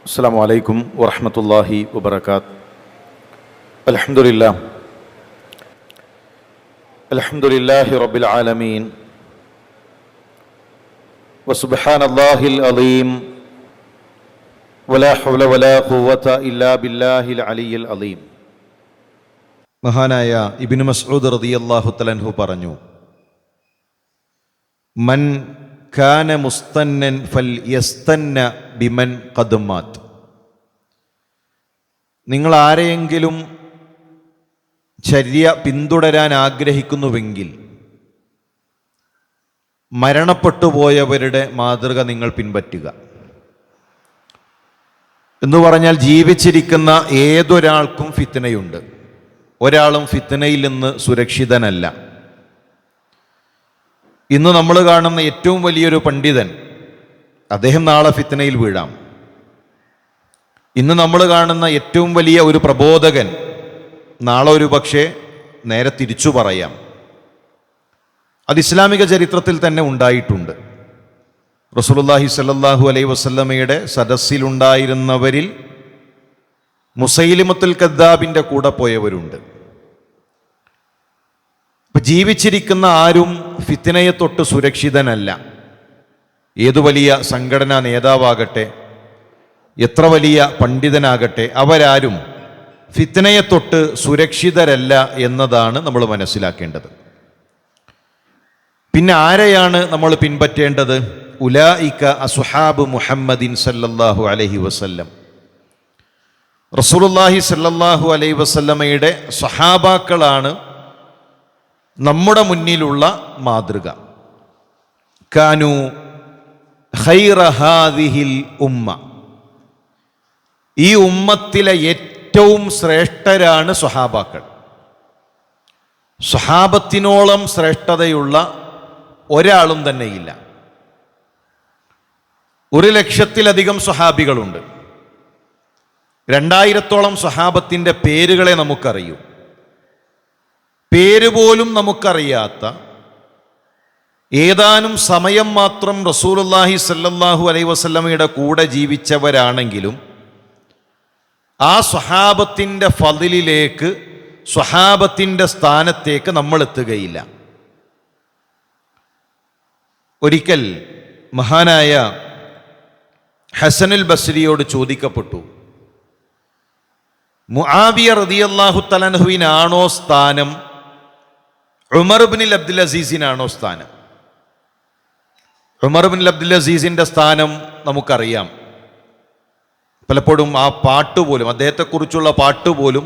അസ്സലാമു അലൈക്കും വറഹ്മത്തുള്ളാഹി വബറകാത്ത്. അൽഹംദുലില്ലാഹി റബ്ബിൽ ആലമീൻ വസുബ്ഹാനല്ലാഹിൽ അലീം വലാ ഹൗല വലാ ഖുവത ഇല്ലാ ബില്ലാഹിൽ അലിയിൽ അലീം. മഹാനായ ഇബ്നു മസ്ഊദ് റളിയല്ലാഹു തആല അൻഹു പറഞ്ഞു, മൻ കാന മുസ്തന്നൻ ഫൽയസ്തന്ന ബിമൻ ഖദ് മാത്. നിങ്ങൾ ആരെയെങ്കിലും ചര്യ പിന്തുടരാൻ ആഗ്രഹിക്കുന്നുവെങ്കിൽ മരണപ്പെട്ടുപോയവരുടെ മാതൃക നിങ്ങൾ പിൻപറ്റുക. എന്ന് പറഞ്ഞാൽ ജീവിച്ചിരിക്കുന്ന ഏതൊരാൾക്കും ഫിത്നയുണ്ട്. ഒരാളും ഫിത്നയിൽ നിന്ന് സുരക്ഷിതനല്ല. ഇന്ന് നമ്മൾ കാണുന്ന ഏറ്റവും വലിയൊരു പണ്ഡിതൻ, അദ്ദേഹം നാളെ ഫിത്നയിൽ വീഴാം. ഇന്ന് നമ്മൾ കാണുന്ന ഏറ്റവും വലിയ ഒരു പ്രബോധകൻ നാളെ ഒരു പക്ഷേ നേരെ തിരിച്ചു പറയാം. അത് ഇസ്ലാമിക ചരിത്രത്തിൽ തന്നെ ഉണ്ടായിട്ടുണ്ട്. റസൂലുള്ളാഹി സ്വല്ലല്ലാഹു അലൈഹി വസല്ലമയുടെ സദസ്സിലുണ്ടായിരുന്നവരിൽ മുസൈലിമത്തുൽ കദ്ദാബിൻ്റെ കൂടെ പോയവരുണ്ട്. ജീവിച്ചിരിക്കുന്ന ആരും ഫിത്നയെ തൊട്ട് സുരക്ഷിതനല്ല. ഏതു വലിയ സംഘടനാ നേതാവാകട്ടെ, എത്ര വലിയ പണ്ഡിതനാകട്ടെ, അവരാരും ഫിത്നയെ തൊട്ട് സുരക്ഷിതരല്ല എന്നതാണ് നമ്മൾ മനസ്സിലാക്കേണ്ടത്. പിന്നെ ആരെയാണ് നമ്മൾ പിൻപറ്റേണ്ടത്? ഉലായിക അസ്ഹാബ് മുഹമ്മദിൻ സല്ലല്ലാഹു അലൈഹി വസല്ലം. റസൂലുള്ളാഹി സല്ലല്ലാഹു അലൈഹി വസല്ലമയുടെ സ്വഹാബാക്കളാണ് നമ്മുടെ മുന്നിലുള്ള മാതൃക. കാനു ഖൈറ ഹാദിഹിൽ ഉമ്മ. ഈ ഉമ്മത്തിലെ ഏറ്റവും ശ്രേഷ്ഠരാണ് സ്വഹാബാക്കൾ. സ്വഹാബത്തിനോളം ശ്രേഷ്ഠതയുള്ള ഒരാളും തന്നെയില്ല. 1,00,000-ലധികം സ്വഹാബികളുണ്ട്. 2000-ഓളം സ്വഹാബത്തിൻ്റെ പേരുകളെ നമുക്കറിയൂ. പേര് പോലും നമുക്കറിയാത്ത ഏതാനും സമയം മാത്രം റസൂലുള്ളാഹി സ്വല്ലല്ലാഹു അലൈഹി വസല്ലമയുടെ കൂടെ ജീവിച്ചവരാണെങ്കിലും ആ സ്വഹാബത്തിൻ്റെ ഫളിലിലേക്ക്, സ്വഹാബത്തിൻ്റെ സ്ഥാനത്തേക്ക് നമ്മൾ എത്തുകയില്ല. ഒരിക്കൽ മഹാനായ ഹസനുൽ ബസ്രിയോട് ചോദിക്കപ്പെട്ടു, മുആവിയ റളിയല്ലാഹു തആല അൻഹുവിനാണോ സ്ഥാനം, ഉമർ ഇബ്നുൽ അബ്ദുൽ അസീസിനാണോ സ്ഥാനം? ഉമർ ഇബ്നുൽ അബ്ദുൽ അസീസിൻ്റെ സ്ഥാനം നമുക്കറിയാം. പലപ്പോഴും ആ പാട്ടുപോലും, അദ്ദേഹത്തെക്കുറിച്ചുള്ള പാട്ടുപോലും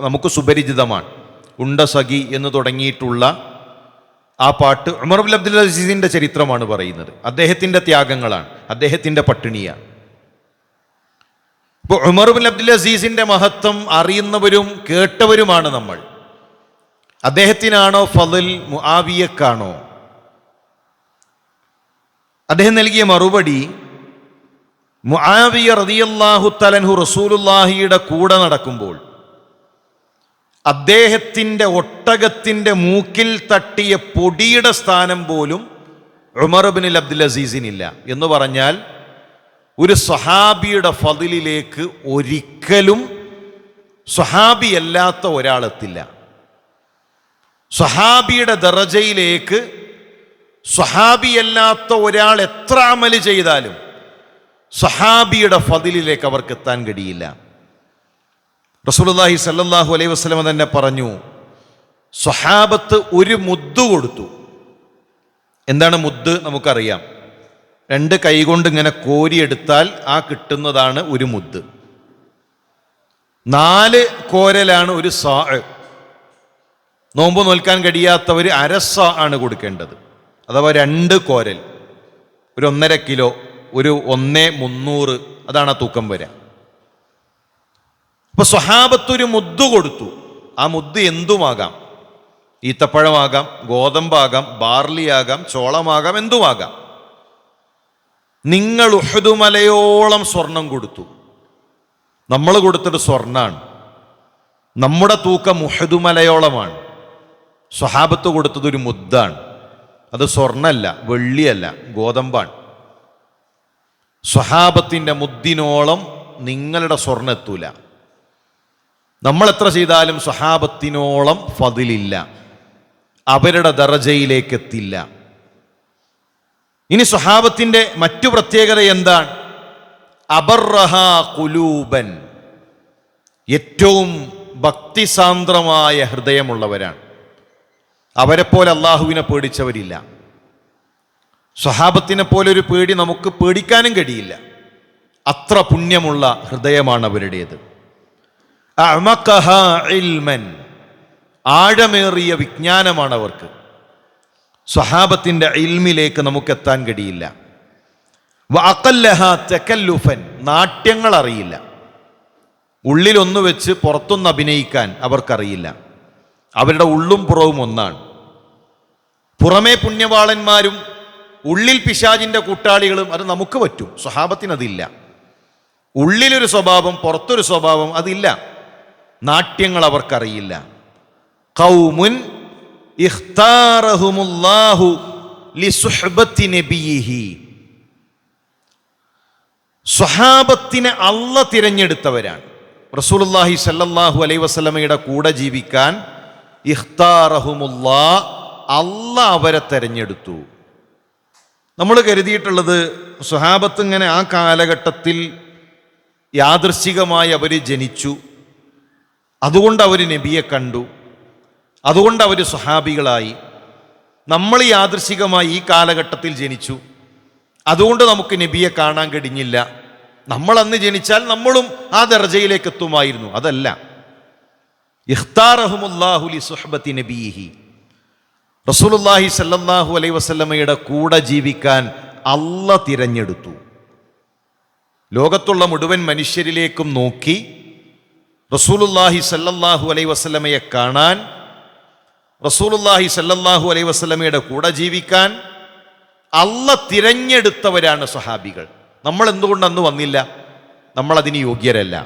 നമുക്ക് സുപരിചിതമാണ്. ഉണ്ട സഖി എന്ന് തുടങ്ങിയിട്ടുള്ള ആ പാട്ട് ഉമർ ഇബ്നുൽ അബ്ദുൽ അസീസിൻ്റെ ചരിത്രമാണ് പറയുന്നത്. അദ്ദേഹത്തിൻ്റെ ത്യാഗങ്ങളാണ്, അദ്ദേഹത്തിൻ്റെ പട്ടിണിയാണ്. ഇപ്പോൾ ഉമർ ഇബ്നുൽ അബ്ദുൽ അസീസിൻ്റെ മഹത്വം അറിയുന്നവരും കേട്ടവരുമാണ് നമ്മൾ. അദ്ദേഹത്തിനാണോ ഫളിൽ, മുആവിയക്കാണോ? അദ്ദേഹം നൽകിയ മറുപടി, മുആവിയ റളിയല്ലാഹു തആല അൻഹു റസൂലുള്ളാഹിയുടെ കൂടെ നടക്കുമ്പോൾ അദ്ദേഹത്തിൻ്റെ ഒട്ടകത്തിൻ്റെ മൂക്കിൽ തട്ടിയ പൊടിയുടെ സ്ഥാനം പോലും ഉമർ ഇബ്നുൽ അബ്ദുൽ അസീസിനില്ല. എന്ന് പറഞ്ഞാൽ ഒരു സ്വഹാബിയുടെ ഫളിലിലേക്ക് ഒരിക്കലും സ്വഹാബിയല്ലാത്ത ഒരാളെത്തില്ല. സ്വഹാബിയുടെ ദറജയിലേക്ക് സ്വഹാബിയല്ലാത്ത ഒരാൾ എത്ര അമല് ചെയ്താലും സ്വഹാബിയുടെ ഫളിലിലേക്ക് അവർക്ക് എത്താൻ കഴിയില്ല. റസൂലുള്ളാഹി സ്വല്ലല്ലാഹു അലൈഹി വസല്ലം തന്നെ പറഞ്ഞു, സ്വഹാബത്ത് ഒരു മുദ്ദ് കൊടുത്തു. എന്താണ് മുദ്ദ്? നമുക്കറിയാം. 2 കൈകൊണ്ട് ഇങ്ങനെ കോരിയെടുത്താൽ ആ കിട്ടുന്നതാണ് ഒരു മുദ്ദ്. 4 കോരലാണ് ഒരു സാ. നോമ്പ് നോൽക്കാൻ കഴിയാത്തവർ അരസ ആണ് കൊടുക്കേണ്ടത്. അഥവാ 2 കോരൽ, ഒരു 1.5 കിലോ, ഒരു 1/300, അതാണ് ആ തൂക്കം വരിക. അപ്പൊ സ്വഹാബത്ത് ഒരു മുദ്ദ് കൊടുത്തു. ആ മുദ്ദ് എന്തുമാകാം. ഈത്തപ്പഴമാകാം, ഗോതമ്പാകാം, ബാർലിയാകാം, ചോളമാകാം, എന്തുമാകാം. നിങ്ങൾ ഉഹദ് മലയോളം സ്വർണം കൊടുത്തു. നമ്മൾ കൊടുത്തത് സ്വർണ്ണാണ്. നമ്മുടെ തൂക്കം ഉഹദ് മലയോളമാണ്. സ്വഹാബത്ത് കൊടുത്തത് ഒരു മുദ്ദാണ്. അത് സ്വർണ്ണല്ല, വെള്ളിയല്ല, ഗോതമ്പാണ്. സ്വഹാബത്തിൻ്റെ മുദ്ദിനോളം നിങ്ങളുടെ സ്വർണ്ണം എത്തൂല. നമ്മൾ എത്ര ചെയ്താലും സ്വഹാബത്തിനോളം ഫദിലില്ല, അവരുടെ ദറജയിലേക്ക് എത്തില്ല. ഇനി സ്വഹാബത്തിന്റെ മറ്റു പ്രത്യേകത എന്താണ്? അബർറഹ ഖുലൂബൻ, ഏറ്റവും ഭക്തിസാന്ദ്രമായ ഹൃദയമുള്ളവരാണ്. അവരെപ്പോലെ അള്ളാഹുവിനെ പേടിച്ചവരില്ല. സ്വഹാബത്തിനെ പോലെ ഒരു പേടി നമുക്ക് പേടിക്കാനും കഴിയില്ല. അത്ര പുണ്യമുള്ള ഹൃദയമാണ് അവരുടേത്. അഅ്മഖഹ ഇൽമൻ, ആഴമേറിയ വിജ്ഞാനമാണ് അവർക്ക്. സ്വഹാബത്തിന്റെ ഇൽമിലേക്ക് നമുക്കെത്താൻ കഴിയില്ല. വഅഖല്ലഹ തകല്ലുഫൻ, നാട്യങ്ങൾ അറിയില്ല. ഉള്ളിലൊന്നു വെച്ച് പുറത്തൊന്ന് അഭിനയിക്കാൻ അവർക്കറിയില്ല. അവരുടെ ഉള്ളും പുറവും ഒന്നാണ്. പുറമേ പുണ്യവാളന്മാരും ഉള്ളിൽ പിശാചിന്റെ കൂട്ടാളികളും അത് നമുക്ക് പറ്റും. സ്വഹാബത്തിനതില്ല. ഉള്ളിലൊരു സ്വഭാവം, പുറത്തൊരു സ്വഭാവം, അതില്ല. നാട്യങ്ങൾ അവർക്കറിയില്ല. ഖൗമുൻ ഇഖ്താറഹുമുല്ലാഹു ലിസുഹ്ബത്തി നബിയിഹി, സ്വഹാബത്തിനെ അള്ളാഹ് തിരഞ്ഞെടുത്തവരാണ്. റസൂലുള്ളാഹി സ്വല്ലല്ലാഹു അലൈഹി വസല്ലമയുടെ കൂടെ ജീവിക്കാൻ ഇഖ്താറഹുമുല്ലാഹ്, അള്ളാഹ് അവരെ തെരഞ്ഞെടുത്തു. നമ്മൾ കരുതിയിട്ടുള്ളത് സ്വഹാബത്ത് ഇങ്ങനെ ആ കാലഘട്ടത്തിൽ യാദൃശ്ചികമായി അവർ ജനിച്ചു, അതുകൊണ്ട് അവർ നബിയെ കണ്ടു, അതുകൊണ്ട് അവർ സ്വഹാബികളായി. നമ്മൾ യാദൃശ്ചികമായി ഈ കാലഘട്ടത്തിൽ ജനിച്ചു, അതുകൊണ്ട് നമുക്ക് നബിയെ കാണാൻ കഴിഞ്ഞില്ല. നമ്മൾ അന്ന് ജനിച്ചാൽ നമ്മളും ആ ദർജയിലേക്ക് എത്തുമായിരുന്നു. അതല്ല. ഇഖ്താറഹുമുല്ലാഹു ലിസുഹ്ബത്തി നബിയിഹി, റസൂലുള്ളാഹി സ്വല്ലല്ലാഹു അലൈഹി വസല്ലമയുടെ കൂടെ ജീവിക്കാൻ അള്ളാഹ് തിരഞ്ഞെടുത്തു. ലോകത്തുള്ള മുഴുവൻ മനുഷ്യരിലേക്കും നോക്കി റസൂലുള്ളാഹി സ്വല്ലല്ലാഹു അലൈഹി വസല്ലമയെ കാണാൻ, റസൂലുള്ളാഹി സ്വല്ലല്ലാഹു അലൈഹി വസല്ലമയുടെ കൂടെ ജീവിക്കാൻ അള്ളാഹ് തിരഞ്ഞെടുത്തവരാണ് സ്വഹാബികൾ. നമ്മൾ എന്തുകൊണ്ട് അന്ന് വന്നില്ല? നമ്മൾ അതിന് യോഗ്യരല്ല.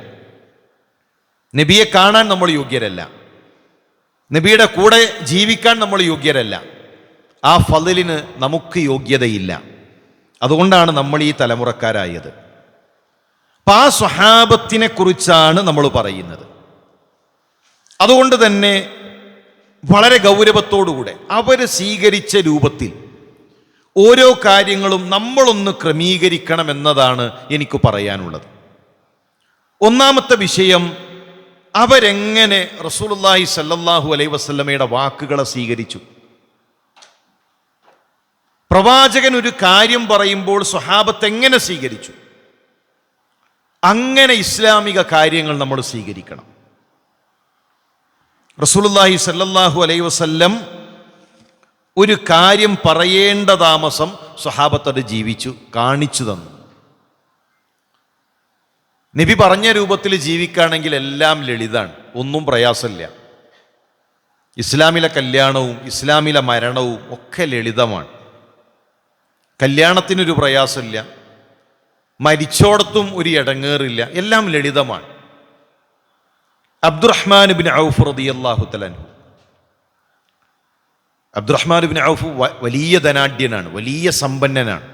നബിയെ കാണാൻ നമ്മൾ യോഗ്യരല്ല. നബിയുടെ കൂടെ ജീവിക്കാൻ നമ്മൾ യോഗ്യരല്ല. ആ ഫളിലിന് നമുക്ക് യോഗ്യതയില്ല. അതുകൊണ്ടാണ് നമ്മൾ ഈ തലമുറക്കാരായത്. അപ്പം ആ സ്വഹാബത്തിനെ കുറിച്ചാണ് നമ്മൾ പറയുന്നത്. അതുകൊണ്ട് തന്നെ വളരെ ഗൗരവത്തോടുകൂടെ അവർ സ്വീകരിച്ച രൂപത്തിൽ ഓരോ കാര്യങ്ങളും നമ്മളൊന്ന് ക്രമീകരിക്കണം എന്നതാണ് എനിക്ക് പറയാനുള്ളത്. ഒന്നാമത്തെ വിഷയം, അവരെങ്ങനെ റസൂലുള്ളാഹി സ്വല്ലല്ലാഹു അലൈഹി വസല്ലമയുടെ വാക്കുകളെ സ്വീകരിച്ചു. പ്രവാചകൻ ഒരു കാര്യം പറയുമ്പോൾ സ്വഹാബത്ത് എങ്ങനെ സ്വീകരിച്ചു, അങ്ങനെ ഇസ്ലാമിക കാര്യങ്ങൾ നമ്മൾ സ്വീകരിക്കണം. റസൂലുള്ളാഹി സ്വല്ലല്ലാഹു അലൈഹി വസല്ലം ഒരു കാര്യം പറയേണ്ട താമസം സ്വഹാബത്ത് അത് ജീവിച്ചു കാണിച്ചു തന്നു. നബി പറഞ്ഞ രൂപത്തിൽ ജീവിക്കുകയാണെങ്കിൽ എല്ലാം ലളിതാണ്, ഒന്നും പ്രയാസമില്ല. ഇസ്ലാമിലെ കല്യാണവും ഇസ്ലാമിലെ മരണവും ഒക്കെ ലളിതമാണ്. കല്യാണത്തിനൊരു പ്രയാസമില്ല, മരിച്ചോടത്തും ഒരു ഇടങ്ങേറില്ല, എല്ലാം ലളിതമാണ്. അബ്ദുറഹ്മാൻ ഇബ്നു ഔഫ് റളിയല്ലാഹു തആല അൻഹു, അബ്ദുറഹ്മാൻ ഇബ്നു ഔഫ് വലിയ ധനാഢ്യനാണ്, വലിയ സമ്പന്നനാണ്.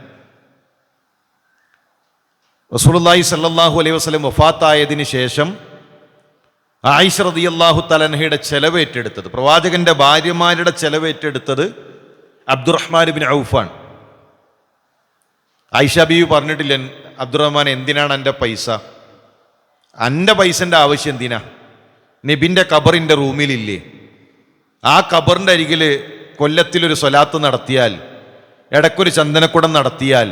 റസൂലുള്ളാഹി സ്വല്ലല്ലാഹു അലൈഹി വസല്ലം വഫാത്തായതിനു ശേഷം ആയിഷ റളിയല്ലാഹു തആല അൻഹയുടെ ചെലവ് ഏറ്റെടുത്തത്, പ്രവാചകന്റെ ഭാര്യമാരുടെ ചെലവ് ഏറ്റെടുത്തത് അബ്ദുറഹ്മാൻ ഇബ്നു ഔഫാണ്. ആയിഷ ബീവി പറഞ്ഞിട്ടില്ല, അബ്ദുറഹ്മാൻ എന്തിനാണ് എൻ്റെ പൈസ? എൻ്റെ പൈസൻ്റെ ആവശ്യം എന്തിനാ? നബിൻ്റെ ഖബറിൻ്റെ റൂമിലില്ലേ, ആ ഖബറിൻ്റെ അരികിൽ കൊല്ലത്തിലൊരു സ്വലാത്ത് നടത്തിയാൽ, ഇടയ്ക്കൊരു ചന്ദനക്കുടം നടത്തിയാൽ,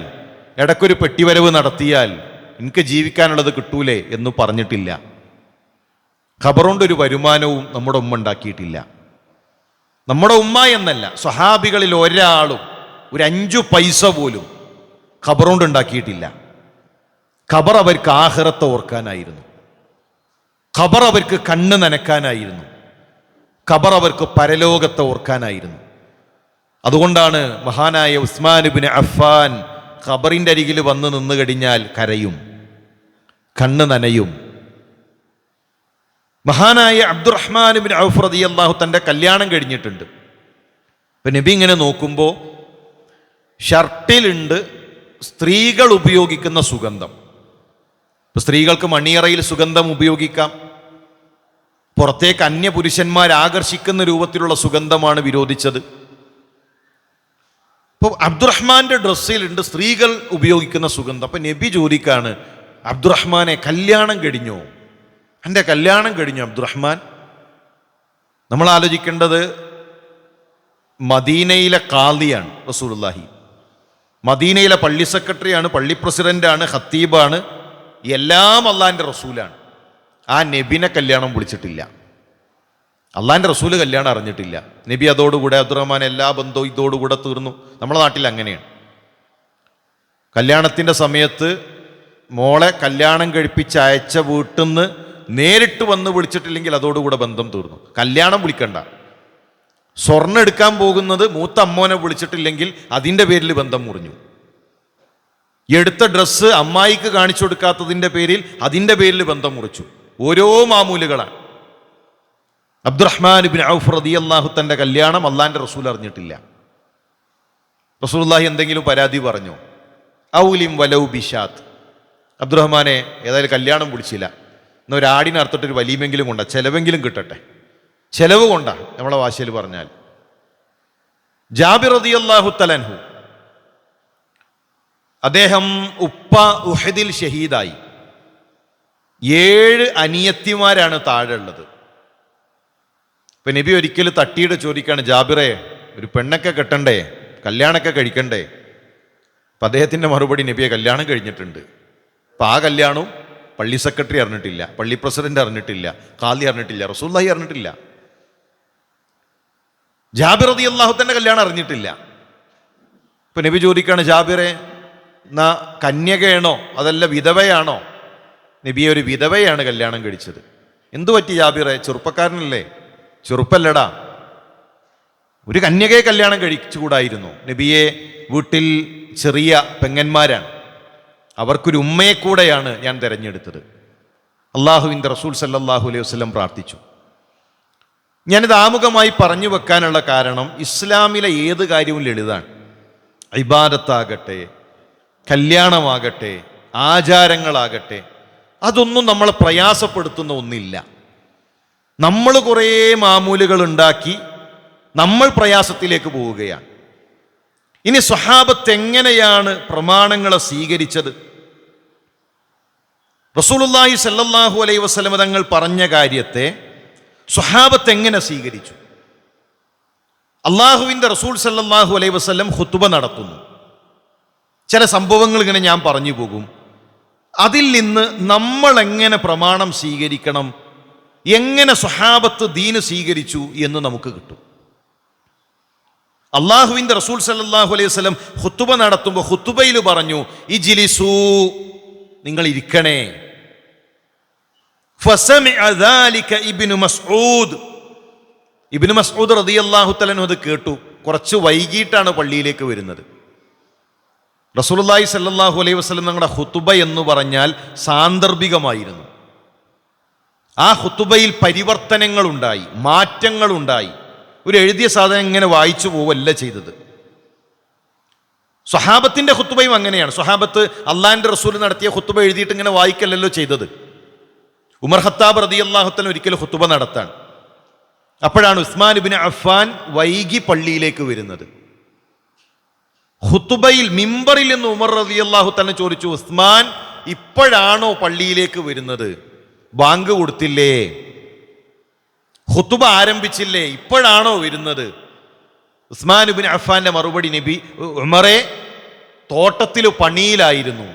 ഇടയ്ക്കൊരു പെട്ടിവരവ് നടത്തിയാൽ എനിക്ക് ജീവിക്കാനുള്ളത് കിട്ടൂലേ എന്ന് പറഞ്ഞിട്ടില്ല. ഖബറുകൊണ്ടൊരു വരുമാനവും നമ്മുടെ ഉമ്മ ഉണ്ടാക്കിയിട്ടില്ല. നമ്മുടെ ഉമ്മ എന്നല്ല, സ്വഹാബികളിൽ ഒരാളും ഒരു 5 പൈസ പോലും ഖബറുകൊണ്ട് ഉണ്ടാക്കിയിട്ടില്ല. ഖബർ അവർക്ക് ആഖിറത്തെ ഓർക്കാനായിരുന്നു, ഖബർ അവർക്ക് കണ്ണ് നനക്കാനായിരുന്നു, ഖബർ അവർക്ക് പരലോകത്തെ ഓർക്കാനായിരുന്നു. അതുകൊണ്ടാണ് മഹാനായ ഉസ്മാൻ ഇബ്നു അഫ്ഫാൻ ഖബറിൻ്റെ അരികിൽ വന്ന് നിന്ന് കഴിഞ്ഞാൽ കരയും, കണ്ണ് നനയും. മഹാനായ അബ്ദുറഹ്മാൻ ഇബ്നു ഔഫ് റളിയല്ലാഹു തൻ്റെ കല്യാണം കഴിഞ്ഞിട്ടുണ്ട്. ഇപ്പം നബി ഇങ്ങനെ നോക്കുമ്പോൾ ഷർട്ടിലുണ്ട് സ്ത്രീകൾ ഉപയോഗിക്കുന്ന സുഗന്ധം. സ്ത്രീകൾക്ക് മണിയറയിൽ സുഗന്ധം ഉപയോഗിക്കാം. പുറത്തേക്ക് അന്യപുരുഷന്മാർ ആകർഷിക്കുന്ന രൂപത്തിലുള്ള സുഗന്ധമാണ് വിരോധിച്ചത്. ഇപ്പോൾ അബ്ദുറഹ്മാന്റെ ഡ്രസ്സിലുണ്ട് സ്ത്രീകൾ ഉപയോഗിക്കുന്ന സുഗന്ധം. അപ്പം നബി ചോദിക്കാണ്, അബ്ദുറഹ്മാനെ കല്യാണം കഴിഞ്ഞോ? എൻ്റെ കല്യാണം കഴിഞ്ഞു അബ്ദുറഹ്മാൻ. നമ്മൾ ആലോചിക്കേണ്ടത് മദീനയിലെ ഖാദിയാണ് റസൂലുള്ളാഹി. മദീനയിലെ പള്ളി സെക്രട്ടറിയാണ്, പള്ളി പ്രസിഡന്റാണ്, ഖത്തീബാണ്, എല്ലാം അള്ളാഹിൻ്റെ റസൂലാണ്. ആ നബിനെ കല്യാണം വിളിച്ചിട്ടില്ല. അള്ളാഹിൻ്റെ റസൂല് കല്യാണം അറിഞ്ഞിട്ടില്ല. നബി അതോടുകൂടെ അബ്ദുറഹ്മാൻ എല്ലാ ബന്ധവും ഇതോടുകൂടെ തീർന്നു. നമ്മുടെ നാട്ടിൽ അങ്ങനെയാണ്. കല്യാണത്തിൻ്റെ സമയത്ത് മോളെ കല്യാണം കഴിപ്പിച്ച് അയച്ച വീട്ടിൽ നിന്ന് നേരിട്ട് വന്ന് വിളിച്ചിട്ടില്ലെങ്കിൽ അതോടുകൂടെ ബന്ധം തീർന്നു. കല്യാണം വിളിക്കണ്ട. സ്വർണ്ണം എടുക്കാൻ പോകുന്നത് മൂത്ത അമ്മോനെ വിളിച്ചിട്ടില്ലെങ്കിൽ അതിൻ്റെ പേരിൽ ബന്ധം മുറിഞ്ഞു. എടുത്ത ഡ്രസ്സ് അമ്മായിക്ക് കാണിച്ചു കൊടുക്കാത്തതിൻ്റെ പേരിൽ അതിൻ്റെ പേരിൽ ബന്ധം മുറിച്ചു. ഓരോ മാമൂലുകളാണ്. അബ്ദുറഹ്മാൻ ഇബ്നു ഔഫ് റളിയല്ലാഹു തൻ്റെ കല്യാണം അള്ളാഹിൻ്റെ റസൂൽ അറിഞ്ഞിട്ടില്ല. റസൂലുള്ളാഹി എന്തെങ്കിലും പരാതി പറഞ്ഞോ? ഔലിം വലൗ ബിഷാത്ത്. അബ്ദുറഹ്മാനെ ഏതായാലും കല്യാണം വിളിച്ചില്ല, എന്നാൽ ഒരു ആടിനെ അറുത്തിട്ടൊരു വലിയമെങ്കിലും കൊണ്ടാ, ചിലവെങ്കിലും കിട്ടട്ടെ. ചിലവ് കൊണ്ടാ നമ്മളെ ഭാഷയിൽ പറഞ്ഞാൽ. ജാബിർ റളിയല്ലാഹു തആല അൻഹു, അദ്ദേഹം ഉപ്പ ഉഹദിൽ ഷഹീദായി. 7 അനിയത്തിമാരാണ് താഴെ ഉള്ളത്. ഇപ്പൊ നബി ഒരിക്കൽ തട്ടിയിട്ട് ചോദിക്കാണ്, ജാബിറെ ഒരു പെണ്ണൊക്കെ കെട്ടണ്ടേ, കല്യാണമൊക്കെ കഴിക്കണ്ടേ? അപ്പം അദ്ദേഹത്തിൻ്റെ മറുപടി, നബിയെ കല്യാണം കഴിഞ്ഞിട്ടുണ്ട്. അപ്പം ആ കല്യാണവും പള്ളി സെക്രട്ടറി അറിഞ്ഞിട്ടില്ല, പള്ളി പ്രസിഡന്റ് അറിഞ്ഞിട്ടില്ല, ഖാദി അറിഞ്ഞിട്ടില്ല, റസൂലുള്ളാഹി അറിഞ്ഞിട്ടില്ല. ജാബിർ റളിയല്ലാഹു തന്റെ കല്യാണം അറിഞ്ഞിട്ടില്ല. ഇപ്പൊ നബി ചോദിക്കാണ്, ജാബിറെ എന്നാ കന്യകയാണോ അതല്ല വിധവയാണോ? നബിയെ ഒരു വിധവയാണ് കല്യാണം കഴിച്ചത്. എന്തു പറ്റി ജാബിറെ? ചെറുപ്പക്കാരനല്ലേ? ചെറുപ്പല്ലടാ, ഒരു കന്യകയെ കല്യാണം കഴിച്ചുകൂടായിരുന്നു? നബിയെ വീട്ടിൽ ചെറിയ പെങ്ങന്മാരാണ്, അവർക്കൊരു ഉമ്മയെ കൂടെയാണ് ഞാൻ തിരഞ്ഞെടുത്തത്. അള്ളാഹുവിൻ്റെ റസൂൽ സല്ലല്ലാഹു അലൈഹി വസല്ലം പ്രാർത്ഥിച്ചു. ഞാനിത് ആമുഖമായി പറഞ്ഞു വെക്കാനുള്ള കാരണം, ഇസ്ലാമിലെ ഏത് കാര്യവും ലളിതാണ്. ഇബാദത്താകട്ടെ, കല്യാണമാകട്ടെ, ആചാരങ്ങളാകട്ടെ, അതൊന്നും നമ്മളെ പ്രയാസപ്പെടുത്തുന്ന ഒന്നില്ല. നമ്മൾ കുറേ മാമൂലുകൾ ഉണ്ടാക്കി നമ്മൾ പ്രയാസത്തിലേക്ക് പോവുകയാണ്. ഇനി സ്വഹാബത്ത് എങ്ങനെയാണ് പ്രമാണങ്ങളെ സ്വീകരിച്ചത്? റസൂലുള്ളാഹി സ്വല്ലല്ലാഹു അലൈഹി വസല്ലം തങ്ങൾ പറഞ്ഞ കാര്യത്തെ സ്വഹാബത്ത് എങ്ങനെ സ്വീകരിച്ചു? അള്ളാഹുവിൻ്റെ റസൂൽ സ്വല്ലല്ലാഹു അലൈഹി വസല്ലം ഖുതുബ നടത്തുന്നു. ചില സംഭവങ്ങൾ ഇങ്ങനെ ഞാൻ പറഞ്ഞു പോകും. അതിൽ നിന്ന് നമ്മൾ എങ്ങനെ പ്രമാണം സ്വീകരിക്കണം, എങ്ങനെ സ്വഹാബത്ത് ദീന് സ്വീകരിച്ചു എന്ന് നമുക്ക് കിട്ടും. അള്ളാഹുവിൻ്റെ റസൂൽ സല്ലല്ലാഹു അലൈഹി വസല്ലം ഖുതുബ നടത്തുമ്പോൾ ഖുതുബയിൽ പറഞ്ഞു, ഇജ്ലിസൂ, നിങ്ങൾ ഇരിക്കണേ. ഫസമിഅ ദാലിക ഇബ്നു മസ്ഊദ്. ഇബ്നു മസ്ഊദ് റളിയല്ലാഹു തആല അൻഹു അത് കേട്ടു. കുറച്ച് വൈകിട്ടാണ് പള്ളിയിലേക്ക് വരുന്നത്. റസൂലുള്ളാഹി സ്വല്ലല്ലാഹു അലൈഹി വസല്ലം തങ്ങളുടെ ഖുതുബ എന്ന് പറഞ്ഞാൽ സാന്ദർഭികമായിരുന്നു. ആ ഖുതുബയിൽ പരിവർത്തനങ്ങളുണ്ടായി, മാറ്റങ്ങളുണ്ടായി. ഒരു എഴുതിയ സാധനം ഇങ്ങനെ വായിച്ചു പോവല്ല ചെയ്തത്. സ്വഹാബത്തിന്റെ ഖുതുബയും അങ്ങനെയാണ്. സ്വഹാബത്ത് അള്ളാഹിന്റെ റസൂൽ നടത്തിയ ഖുതുബ എഴുതിയിട്ട് ഇങ്ങനെ വായിക്കല്ലല്ലോ ചെയ്തത്. ഉമർ ഖത്താബ് റളിയല്ലാഹു തആല ഒരിക്കൽ ഖുതുബ നടത്താൻ, അപ്പോഴാണ് ഉസ്മാൻ ഇബ്നു അഫ്ഫാൻ വൈകി പള്ളിയിലേക്ക് വരുന്നത്. ഖുതുബയിൽ മിമ്പറിൽ നിന്ന് ഉമർ റളിയല്ലാഹു തആല ചോദിച്ചു, ഉസ്മാൻ ഇപ്പോഴാണോ പള്ളിയിലേക്ക് വരുന്നത്? ബാങ്ക് കൊടുത്തില്ലേ? ഖുതുബ ആരംഭിച്ചില്ലേ? ഇപ്പോഴാണോ വരുന്നത്? ഉസ്മാൻ ഇബ്നു അഫ്ഫാന്റെ മറുപടി, നബി ഉമറെ തോട്ടത്തിൽ പണിയിലായിരുന്നു,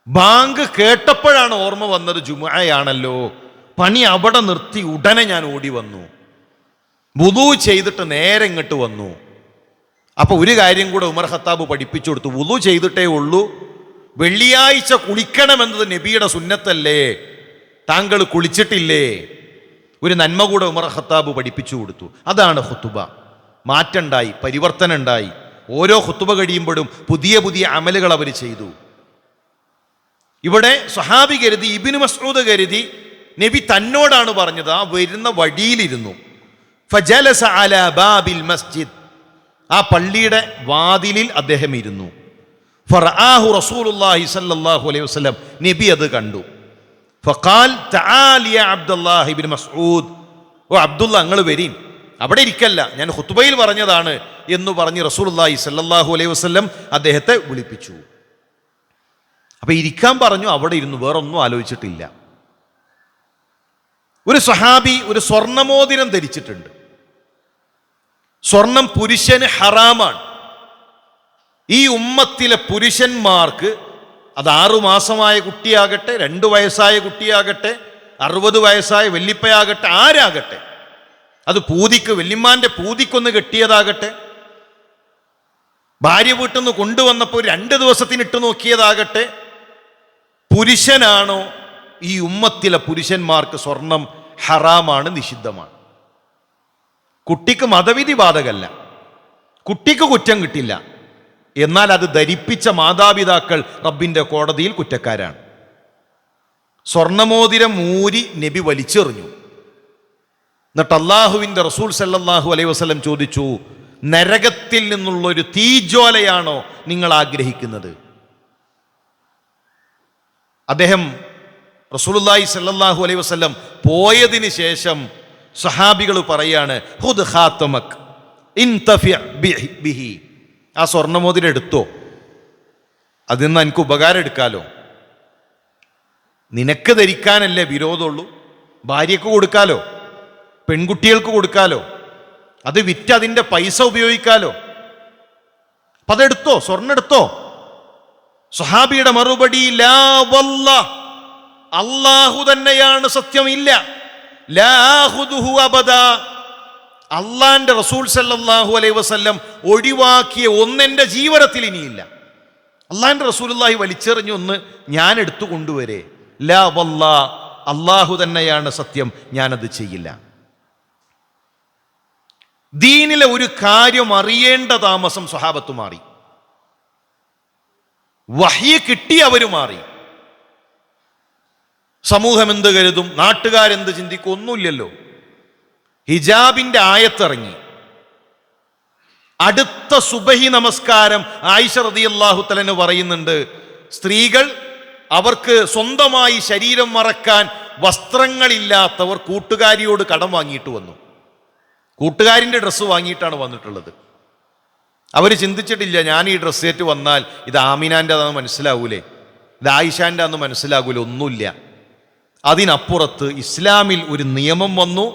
ബാങ്ക് കേട്ടപ്പോഴാണ് ഓർമ്മ വന്നത് ജുമുഅയാണല്ലോ, പണി അവിടെ നിർത്തി ഉടനെ ഞാൻ ഓടി വന്നു, വുളൂ ചെയ്തിട്ട് നേരെ ഇങ്ങോട്ട് വന്നു. അപ്പൊ ഒരു കാര്യം കൂടെ ഉമർ ഖത്താബ് പഠിപ്പിച്ചു കൊടുത്തു, വുളൂ ചെയ്തിട്ടേ ഉള്ളൂ, വെള്ളിയാഴ്ച കുളിക്കണമെന്നത് നബിയുടെ സുന്നത്തല്ലേ, താങ്കൾ കുളിച്ചിട്ടില്ലേ? ഒരു നന്മ കൂടെ ഉമർ ഖത്താബ് പഠിപ്പിച്ചു കൊടുത്തു. അതാണ് ഖുതുബ. മാറ്റമുണ്ടായി, പരിവർത്തനം ഉണ്ടായി. ഓരോ ഖുതുബ കഴിയുമ്പോഴും പുതിയ പുതിയ അമലുകൾ അവർ ചെയ്തു. ഇവിടെ സ്വഹാബി കരുതി, ഇബ്നു മസ്ഊദ് കരുതി നബി തന്നോടാണ് പറഞ്ഞത്. ആ വരുന്ന വഴിയിലിരുന്നു. ഫജലസ അലാ ബാബിൽ മസ്ജിദ്, ആ പള്ളിയുടെ വാതിലിൽ അദ്ദേഹം ഇരുന്നു. ഫറആഹു റസൂലുള്ളാഹി സ്വല്ലല്ലാഹു അലൈഹി വസല്ലം, നബി അത് കണ്ടു. ഫഖാൽ തആൽ യാ അബ്ദുല്ലാഹി ഇബ്നു മസ്ഊദ്, ഓ അബ്ദുള്ള നിങ്ങൾ വരീൻ, അവിടെ ഇരിക്കല്ല, ഞാൻ ഖുത്ബയിൽ പറഞ്ഞതാണ് എന്ന് പറഞ്ഞ് റസൂലുള്ളാഹി സ്വല്ലല്ലാഹു അലൈഹി വസല്ലം അദ്ദേഹത്തെ വിളിപ്പിച്ചു. അപ്പൊ ഇരിക്കാൻ പറഞ്ഞു, അവിടെ ഇരുന്നു, വേറൊന്നും ആലോചിച്ചിട്ടില്ല. ഒരു സ്വഹാബി ഒരു സ്വർണ്ണമോതിരം ധരിച്ചിട്ടുണ്ട്. സ്വർണം പുരുഷന് ഹറാമാണ്. ഈ ഉമ്മത്തിലെ പുരുഷന്മാർക്ക് അത് 6 മാസമായ കുട്ടിയാകട്ടെ, 2 വയസ്സായ കുട്ടിയാകട്ടെ, 60 വയസ്സായ വല്ലിപ്പയാകട്ടെ, ആരാകട്ടെ, അത് പൂതിക്ക് വല്യമ്മാന്റെ പൂതിക്കൊന്ന് കെട്ടിയതാകട്ടെ, ഭാര്യ വീട്ടിൽ നിന്ന് കൊണ്ടുവന്നപ്പോൾ 2 ദിവസത്തിന് ഇട്ട് നോക്കിയതാകട്ടെ, പുരുഷനാണോ ഈ ഉമ്മത്തിലെ പുരുഷന്മാർക്ക് സ്വർണം ഹറാമാണ്, നിഷിദ്ധമാണ്. കുട്ടിക്ക് മതവിധി ബാധകല്ല, കുട്ടിക്ക് കുറ്റം കിട്ടില്ല. എന്നാൽ അത് ധരിപ്പിച്ച മാതാപിതാക്കൾ റബ്ബിന്റെ കോടതിയിൽ കുറ്റക്കാരാണ്. സ്വർണമോതിരം ഊരി നബി വലിച്ചെറിഞ്ഞു. എന്നിട്ട് അള്ളാഹുവിന്റെ റസൂൽ സല്ലല്ലാഹു അലൈഹി വസല്ലം ചോദിച്ചു, നരകത്തിൽ നിന്നുള്ള ഒരു തീജ്വാലയാണോ നിങ്ങൾ ആഗ്രഹിക്കുന്നത്? അദ്ദേഹം റസൂലുള്ളാഹി സല്ലല്ലാഹു അലൈഹി വസല്ലം പോയതിന് ശേഷം സഹാബികൾ പറയാണ്, ഹുദ് ഖാതമക് ഇൻതഫി ബിഹി, ആ സ്വർണ്ണമോതിരം എടുത്തോ, അതിൽ നിന്ന് എനിക്ക് ഉപകാരം എടുക്കാലോ. നിനക്ക് ധരിക്കാനല്ലേ വിരോധമുള്ളൂ, ഭാര്യക്ക് കൊടുക്കാലോ, പെൺകുട്ടികൾക്ക് കൊടുക്കാലോ, അത് വിറ്റ് അതിൻ്റെ പൈസ ഉപയോഗിക്കാലോ. അപ്പൊ അതെടുത്തോ, സ്വർണ്ണം എടുത്തോ. സ്വഹാബിയുടെ മറുപടി, ലാ വല്ലാഹ്, അല്ലാഹു തന്നെയാണ് സത്യം, ഇല്ല. ലാ ആഖുദുഹു അബദാ, അള്ളാന്റെ റസൂൽ സല്ലല്ലാഹു അലൈഹി വസല്ലം ഒഴിവാക്കിയ ഒന്നെൻ്റെ ജീവിതത്തിൽ ഇനിയില്ല. അള്ളാന്റെ റസൂലുള്ളാഹി വലിച്ചെറിഞ്ഞ ഒന്ന് ഞാൻ എടുത്തു കൊണ്ടുവരേ. ലാ വല്ലാ, അള്ളാഹു തന്നെയാണ് സത്യം, ഞാനത് ചെയ്യില്ല. ദീനിലെ ഒരു കാര്യം അറിയേണ്ട താമസം സ്വഹാബത്ത് മാറി, വഹ്യ് കിട്ടി അവർ മാറി. സമൂഹം എന്ത് കരുതും, നാട്ടുകാരെന്ത് ചിന്തിക്കും, ഒന്നുമില്ലല്ലോ. ഹിജാബിന്റെ ആയത്തിറങ്ങി. അടുത്ത സുബഹി നമസ്കാരം ആയിഷ റളിയല്ലാഹു തആല പറയുന്നുണ്ട്, സ്ത്രീകൾ അവർക്ക് സ്വന്തമായി ശരീരം മറക്കാൻ വസ്ത്രങ്ങളില്ലാത്തവർ കൂട്ടുകാരിയോട് കടം വാങ്ങിയിട്ട് വന്നു. കൂട്ടുകാരിൻ്റെ ഡ്രസ്സ് വാങ്ങിയിട്ടാണ് വന്നിട്ടുള്ളത്. അവർ ചിന്തിച്ചിട്ടില്ല, ഞാൻ ഈ ഡ്രസ്സ് ഏറ്റ് വന്നാൽ ഇത് ആമിനാൻ്റെ അതെന്ന് മനസ്സിലാവൂലേ, ഇത് ആയിഷാൻ്റെ അന്ന് മനസ്സിലാകൂലേ, ഒന്നുമില്ല. അതിനപ്പുറത്ത് ഇസ്ലാമിൽ ഒരു നിയമം വന്നു,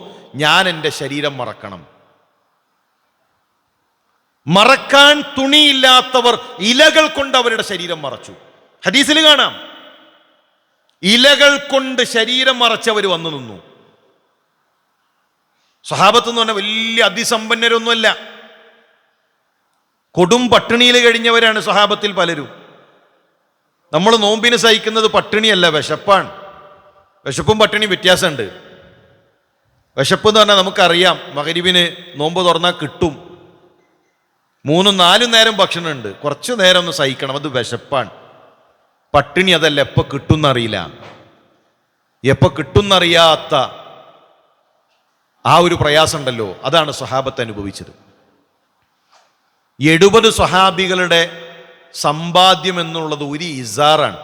ഞാൻ എൻ്റെ ശരീരം മറക്കണം. മറക്കാൻ തുണിയില്ലാത്തവർ ഇലകൾ കൊണ്ട് അവരുടെ ശരീരം മറച്ചു. ഹദീസിൽ കാണാം, ഇലകൾ കൊണ്ട് ശരീരം മറച്ചവർ വന്നു നിന്നു. സ്വഹാബത്ത് എന്ന് പറഞ്ഞാൽ വലിയ അതിസമ്പന്നരൊന്നുമല്ല, കൊടും പട്ടിണിയിൽ കഴിഞ്ഞവരാണ് സ്വഹാബത്തിൽ പലരും. നമ്മൾ നോമ്പിന് സഹിക്കുന്നത് പട്ടിണിയല്ല, വിശപ്പാണ്. വിശപ്പും പട്ടിണിയും വ്യത്യാസമുണ്ട്. വിശപ്പ് എന്ന് പറഞ്ഞാൽ നമുക്കറിയാം, മഗ്‌രിബിന് നോമ്പ് തുറന്നാൽ കിട്ടും, 3-4 നേരം ഭക്ഷണമുണ്ട്, കുറച്ച് നേരം ഒന്ന് സഹിക്കണം, അത് വിശപ്പാണ്. പട്ടിണി അതല്ല, എപ്പോൾ കിട്ടുമെന്നറിയില്ല, എപ്പോൾ കിട്ടുമെന്നറിയാത്ത ആ ഒരു പ്രയാസം ഉണ്ടല്ലോ, അതാണ് സ്വഹാബത്ത് അനുഭവിച്ചത്. 70 സ്വഹാബികളുടെ സമ്പാദ്യം എന്നുള്ളത് ഒരു ഇസാറാണ്.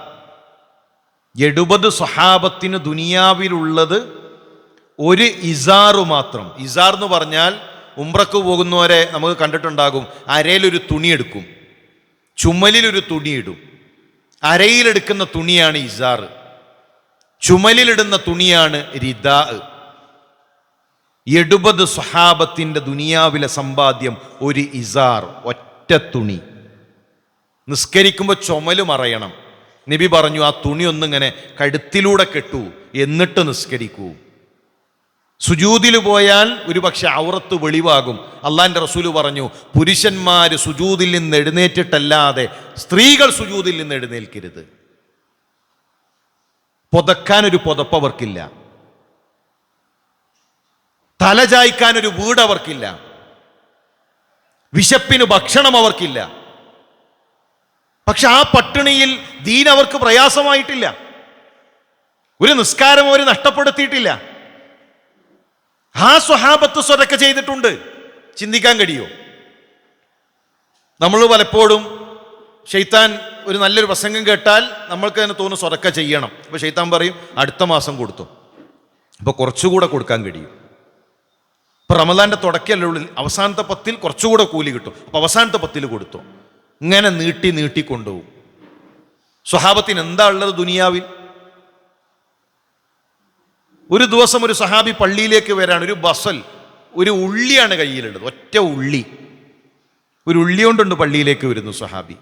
70 സ്വഹാബത്തിന് ദുനിയാവിലുള്ളത് ഒരു ഇസാറു മാത്രം. ഇസാർ എന്ന് പറഞ്ഞാൽ ഉംറക്ക് പോകുന്നവരെ നമുക്ക് കണ്ടിട്ടുണ്ടാകും, അരയിലൊരു തുണി എടുക്കും, ചുമലിലൊരു തുണി ഇടും. അരയിലെടുക്കുന്ന തുണിയാണ് ഇസാർ, ചുമലിലിടുന്ന തുണിയാണ് റിദാ. 70 സ്വഹാബത്തിൻ്റെ ദുനിയാവിലെ സമ്പാദ്യം ഒരു ഇസാർ, ഒറ്റ തുണി. നിസ്കരിക്കുമ്പോൾ ചുമല് മറയണം. നബി പറഞ്ഞു, ആ തുണി ഒന്നിങ്ങനെ കഴുത്തിലൂടെ കെട്ടു, എന്നിട്ട് നിസ്കരിക്കൂ. സുജൂദിൽ പോയാൽ ഒരുപക്ഷെ ഔറത്ത് വെളിവാകും. അള്ളാന്റെ റസൂല് പറഞ്ഞു, പുരുഷന്മാർ സുജൂദിൽ നിന്ന് എഴുന്നേറ്റിട്ടല്ലാതെ സ്ത്രീകൾ സുജൂദിൽ നിന്ന് എഴുന്നേൽക്കരുത്. പുതക്കാനൊരു പുതപ്പ് അവർക്കില്ല, തലചായ്ക്കാനൊരു വീട് അവർക്കില്ല, വിശപ്പിന് ഭക്ഷണം അവർക്കില്ല. പക്ഷെ ആ പട്ടിണിയിൽ ദീൻ അവർക്ക് പ്രയാസമായിട്ടില്ല, ഒരു നിസ്കാരം അവർ നഷ്ടപ്പെടുത്തിയിട്ടില്ല. ആ സ്വഹാബത്ത് സ്വതക്ക ചെയ്തിട്ടുണ്ട്. ചിന്തിക്കാൻ കഴിയോ? നമ്മൾ പലപ്പോഴും ശൈത്താൻ ഒരു നല്ലൊരു പ്രസംഗം കേട്ടാൽ നമ്മൾക്ക് തന്നെ തോന്നും സ്വതക്ക ചെയ്യണം. അപ്പോൾ ശൈത്താൻ പറയും അടുത്ത മാസം കൊടുത്തു, അപ്പോൾ കുറച്ചുകൂടെ കൊടുക്കാൻ കഴിയും. ഇപ്പോൾ റമദാൻ്റെ തുടക്കമല്ലുള്ളിൽ അവസാനത്തെ 10 കുറച്ചുകൂടെ കൂലി കിട്ടും, അപ്പോൾ അവസാനത്തെ 10 കൊടുത്തു. ഇങ്ങനെ നീട്ടി കൊണ്ടുപോകും. സ്വഹാബത്തിന് എന്താ ഉള്ളത് ദുനിയാവിൽ? ഒരു ദിവസം ഒരു സഹാബി പള്ളിയിലേക്ക് വരാൻ ഒരു ബസൽ, ഒരു ഉള്ളിയാണ് കയ്യിലുള്ളത്, ഒറ്റ ഉള്ളി, ഒരു ഉള്ളി കൊണ്ടുണ്ട് പള്ളിയിലേക്ക് വരുന്നു സഹാബി.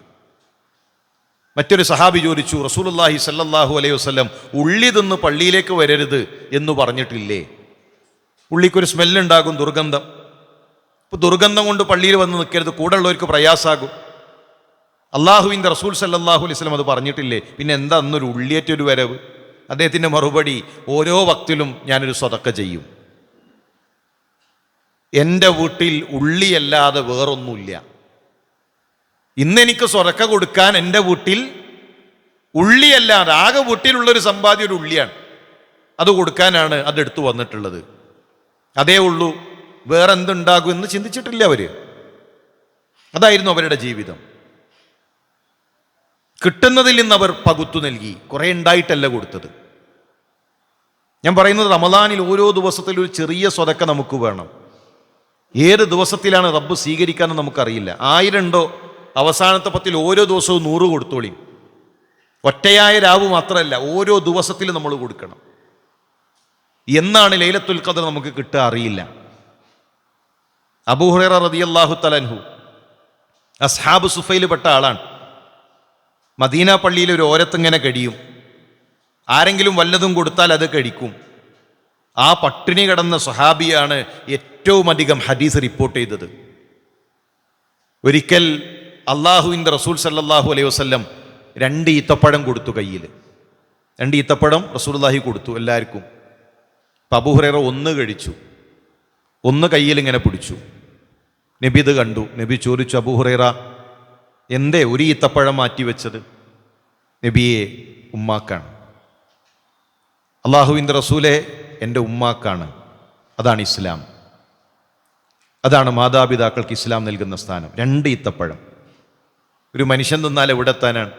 മറ്റൊരു സഹാബി ചോദിച്ചു, റസൂലുള്ളാഹി സല്ലല്ലാഹു അലൈഹി വസല്ലം ഉള്ളി തിന്ന് പള്ളിയിലേക്ക് വരരുത് എന്ന് പറഞ്ഞിട്ടില്ലേ? ഉള്ളിക്കൊരു സ്മെല്ലുണ്ടാകും, ദുർഗന്ധം. ഇപ്പോൾ ദുർഗന്ധം കൊണ്ട് പള്ളിയിൽ വന്ന് നിൽക്കരുത്, കൂടെ ഉള്ളവർക്ക് പ്രയാസാകും. അള്ളാഹുവിൻ്റെ റസൂൽ സല്ലല്ലാഹു അലൈഹി വസല്ലം അത് പറഞ്ഞിട്ടില്ലേ? പിന്നെ എന്താ അന്നൊരു ഉള്ളിയേറ്റൊരു വരവ്? അദ്ദേഹത്തിൻ്റെ മറുപടി, ഓരോ വക്തിലും ഞാനൊരു സ്വതക്ക ചെയ്യും. എൻ്റെ വീട്ടിൽ ഉള്ളിയല്ലാതെ വേറൊന്നുമില്ല. ഇന്നെനിക്ക് സ്വതക്ക കൊടുക്കാൻ എൻ്റെ വീട്ടിൽ ഉള്ളിയല്ലാതെ ആകെ വീട്ടിലുള്ളൊരു സമ്പാദ്യം ഒരു ഉള്ളിയാണ്. അത് കൊടുക്കാനാണ് അതെടുത്തു വന്നിട്ടുള്ളത്. അതേ ഉള്ളൂ, വേറെ എന്തുണ്ടാകും എന്ന് ചിന്തിച്ചിട്ടില്ല അവർ. അതായിരുന്നു അവരുടെ ജീവിതം. കിട്ടുന്നതിൽ നിന്ന് അവർ പകുത്തു നൽകി, കുറേ ഉണ്ടായിട്ടല്ല കൊടുത്തത്. ഞാൻ പറയുന്നത് റമദാനിൽ ഓരോ ദിവസത്തിലും ഒരു ചെറിയ സ്വതക്ക നമുക്ക് വേണം. ഏത് ദിവസത്തിലാണ് റബ്ബ് സ്വീകരിക്കാമെന്ന് നമുക്കറിയില്ല. 1000 ഉണ്ടോ, അവസാനത്തെ 10 ഓരോ ദിവസവും 100 കൊടുത്തോളി. ഒറ്റയായ രാവ് മാത്രമല്ല, ഓരോ ദിവസത്തിലും നമ്മൾ കൊടുക്കണം. എന്നാണ് ലൈലത്തുൽ ഖദർ നമുക്ക് കിട്ടുക അറിയില്ല. അബൂ ഹുറൈറ റളിയല്ലാഹു തആല അൻഹു അസ്ഹാബ് സുഫയിൽ പെട്ട ആളാണ്. മദീന പള്ളിയിൽ ഒരു ഓരത്തിങ്ങനെ കഴിയും. ആരെങ്കിലും വല്ലതും കൊടുത്താൽ അത് കഴിക്കും. ആ പട്ടിണി കിടന്ന സ്വഹാബിയാണ് ഏറ്റവും അധികം ഹദീസ് റിപ്പോർട്ട് ചെയ്തത്. ഒരിക്കൽ അള്ളാഹുവിൻ്റെ റസൂൽ സല്ലല്ലാഹു അലൈഹി വസല്ലം 2 ഈത്തപ്പഴം കൊടുത്തു കയ്യിൽ. 2 ഈത്തപ്പഴം റസൂലുള്ളാഹി കൊടുത്തു എല്ലാവർക്കും. അബൂ ഹുറൈറ 1 കഴിച്ചു, 1 കയ്യിൽ ഇങ്ങനെ പിടിച്ചു. നബി ഇത് കണ്ടു. നബി ചോദിച്ചു, അബൂ ഹുറൈറ എന്തേ ഒരു ഈത്തപ്പഴം മാറ്റി വെച്ചത്? നബിയെ, ഉമ്മാക്കാണ്. അള്ളാഹുവിൻ്റെ റസൂലെ, എൻ്റെ ഉമ്മാക്കാണ്. അതാണ് ഇസ്ലാം, അതാണ് മാതാപിതാക്കൾക്ക് ഇസ്ലാം നൽകുന്ന സ്ഥാനം. 2 ഈത്തപ്പഴം ഒരു മനുഷ്യൻ തിന്നാൽ എവിടെ എത്താനാണ്?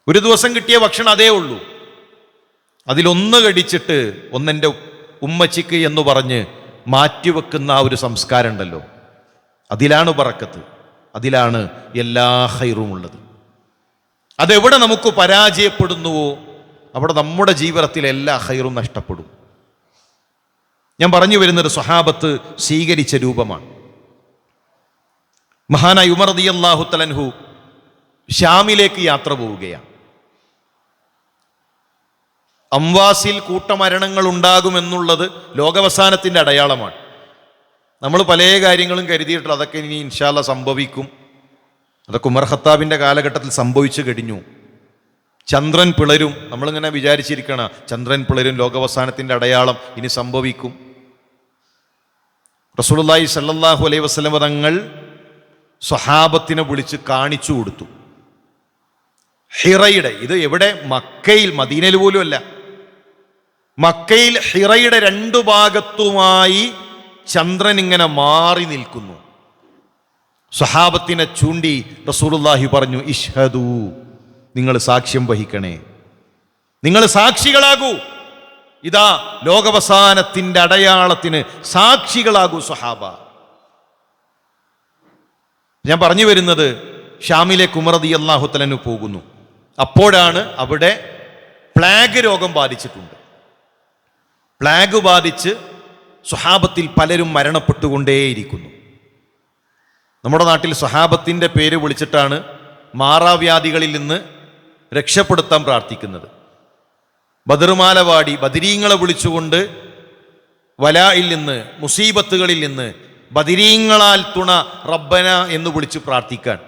ഒരു ദിവസം കിട്ടിയ ഭക്ഷണം അതേ ഉള്ളൂ. അതിലൊന്ന് കടിച്ചിട്ട് ഒന്നെൻ്റെ ഉമ്മച്ചിക്ക് എന്ന് പറഞ്ഞ് മാറ്റിവെക്കുന്ന ആ ഒരു സംസ്കാരം ഉണ്ടല്ലോ, അതിലാണ് ബറക്കത്ത്, അതിലാണ് എല്ലാ ഹൈറും ഉള്ളത്. അതെവിടെ നമുക്ക് പരാജയപ്പെടുന്നുവോ അവിടെ നമ്മുടെ ജീവിതത്തിലെ എല്ലാ ഹൈറും നഷ്ടപ്പെടും. ഞാൻ പറഞ്ഞു വരുന്നത് സ്വഹാബത്ത് സ്വീകരിച്ച രൂപമാണ്. മഹാനായ ഉമർ റളിയല്ലാഹു തആല അൻഹു ഷാമിലേക്ക് യാത്ര പോവുകയാണ്. അംവാസിൽ കൂട്ടമരണങ്ങൾ ഉണ്ടാകുമെന്നുള്ളത് ലോകാവസാനത്തിൻ്റെ അടയാളമാണ്. നമ്മൾ പല കാര്യങ്ങളും കരുതിയിട്ട് അതൊക്കെ ഇനി ഇൻഷാ അല്ലാഹ് സംഭവിക്കും. അതൊക്കെ ഉമർ ഖത്താബിൻ്റെ കാലഘട്ടത്തിൽ സംഭവിച്ചു കഴിഞ്ഞു. ചന്ദ്രൻ പിളരും, നമ്മളിങ്ങനെ വിചാരിച്ചിരിക്കണം, ചന്ദ്രൻ പിളരും, ലോകാവസാനത്തിൻ്റെ അടയാളം ഇനി സംഭവിക്കും. റസൂലുള്ളാഹി സ്വല്ലല്ലാഹു അലൈഹി വസല്ലം തങ്ങൾ സ്വഹാബത്തിനെ വിളിച്ച് കാണിച്ചു കൊടുത്തു. ഹിറയുടെ, ഇത് എവിടെ? മക്കയിൽ, മദീനയിൽ പോലും അല്ല, മക്കയിൽ ഹിറയുടെ 2 ഭാഗത്തുമായി ചന്ദ്രൻ ഇങ്ങനെ മാറി നിൽക്കുന്നു. സ്വഹാബത്തിനെ ചൂണ്ടി റസൂലുള്ളാഹി പറഞ്ഞു, ഇഷ്ഹദൂ, നിങ്ങൾ സാക്ഷ്യം വഹിക്കണേ, നിങ്ങൾ സാക്ഷികളാകൂ. ഇതാ ലോകാവസാനത്തിൻ്റെ അടയാളത്തിന് സാക്ഷികളാകൂ സ്വഹാബ. ഞാൻ പറഞ്ഞു വരുന്നത്, ഷാമിലേക്ക് ഉമർ റളിയല്ലാഹു തആല അൻഹു പോകുന്നു. അപ്പോഴാണ് അവിടെ പ്ലാഗ് രോഗം ബാധിച്ചിട്ടുണ്ട്. പ്ലാഗ് ബാധിച്ച് സ്വഹാബത്തിൽ പലരും മരണപ്പെട്ടുകൊണ്ടേയിരിക്കുന്നു. നമ്മുടെ നാട്ടിൽ സ്വഹാബത്തിൻ്റെ പേര് വിളിച്ചിട്ടാണ് മാറാവ്യാധികളിൽ നിന്ന് രക്ഷപ്പെടുത്താൻ പ്രാർത്ഥിക്കുന്നത്. ബദറുമാലവാടി ബദരീങ്ങളെ വിളിച്ചുകൊണ്ട് വലായിൽ നിന്ന്, മുസീബത്തുകളിൽ നിന്ന് ബദരീങ്ങളാൽ തുണ റബ്ബന എന്ന് വിളിച്ച് പ്രാർത്ഥിക്കാൻ.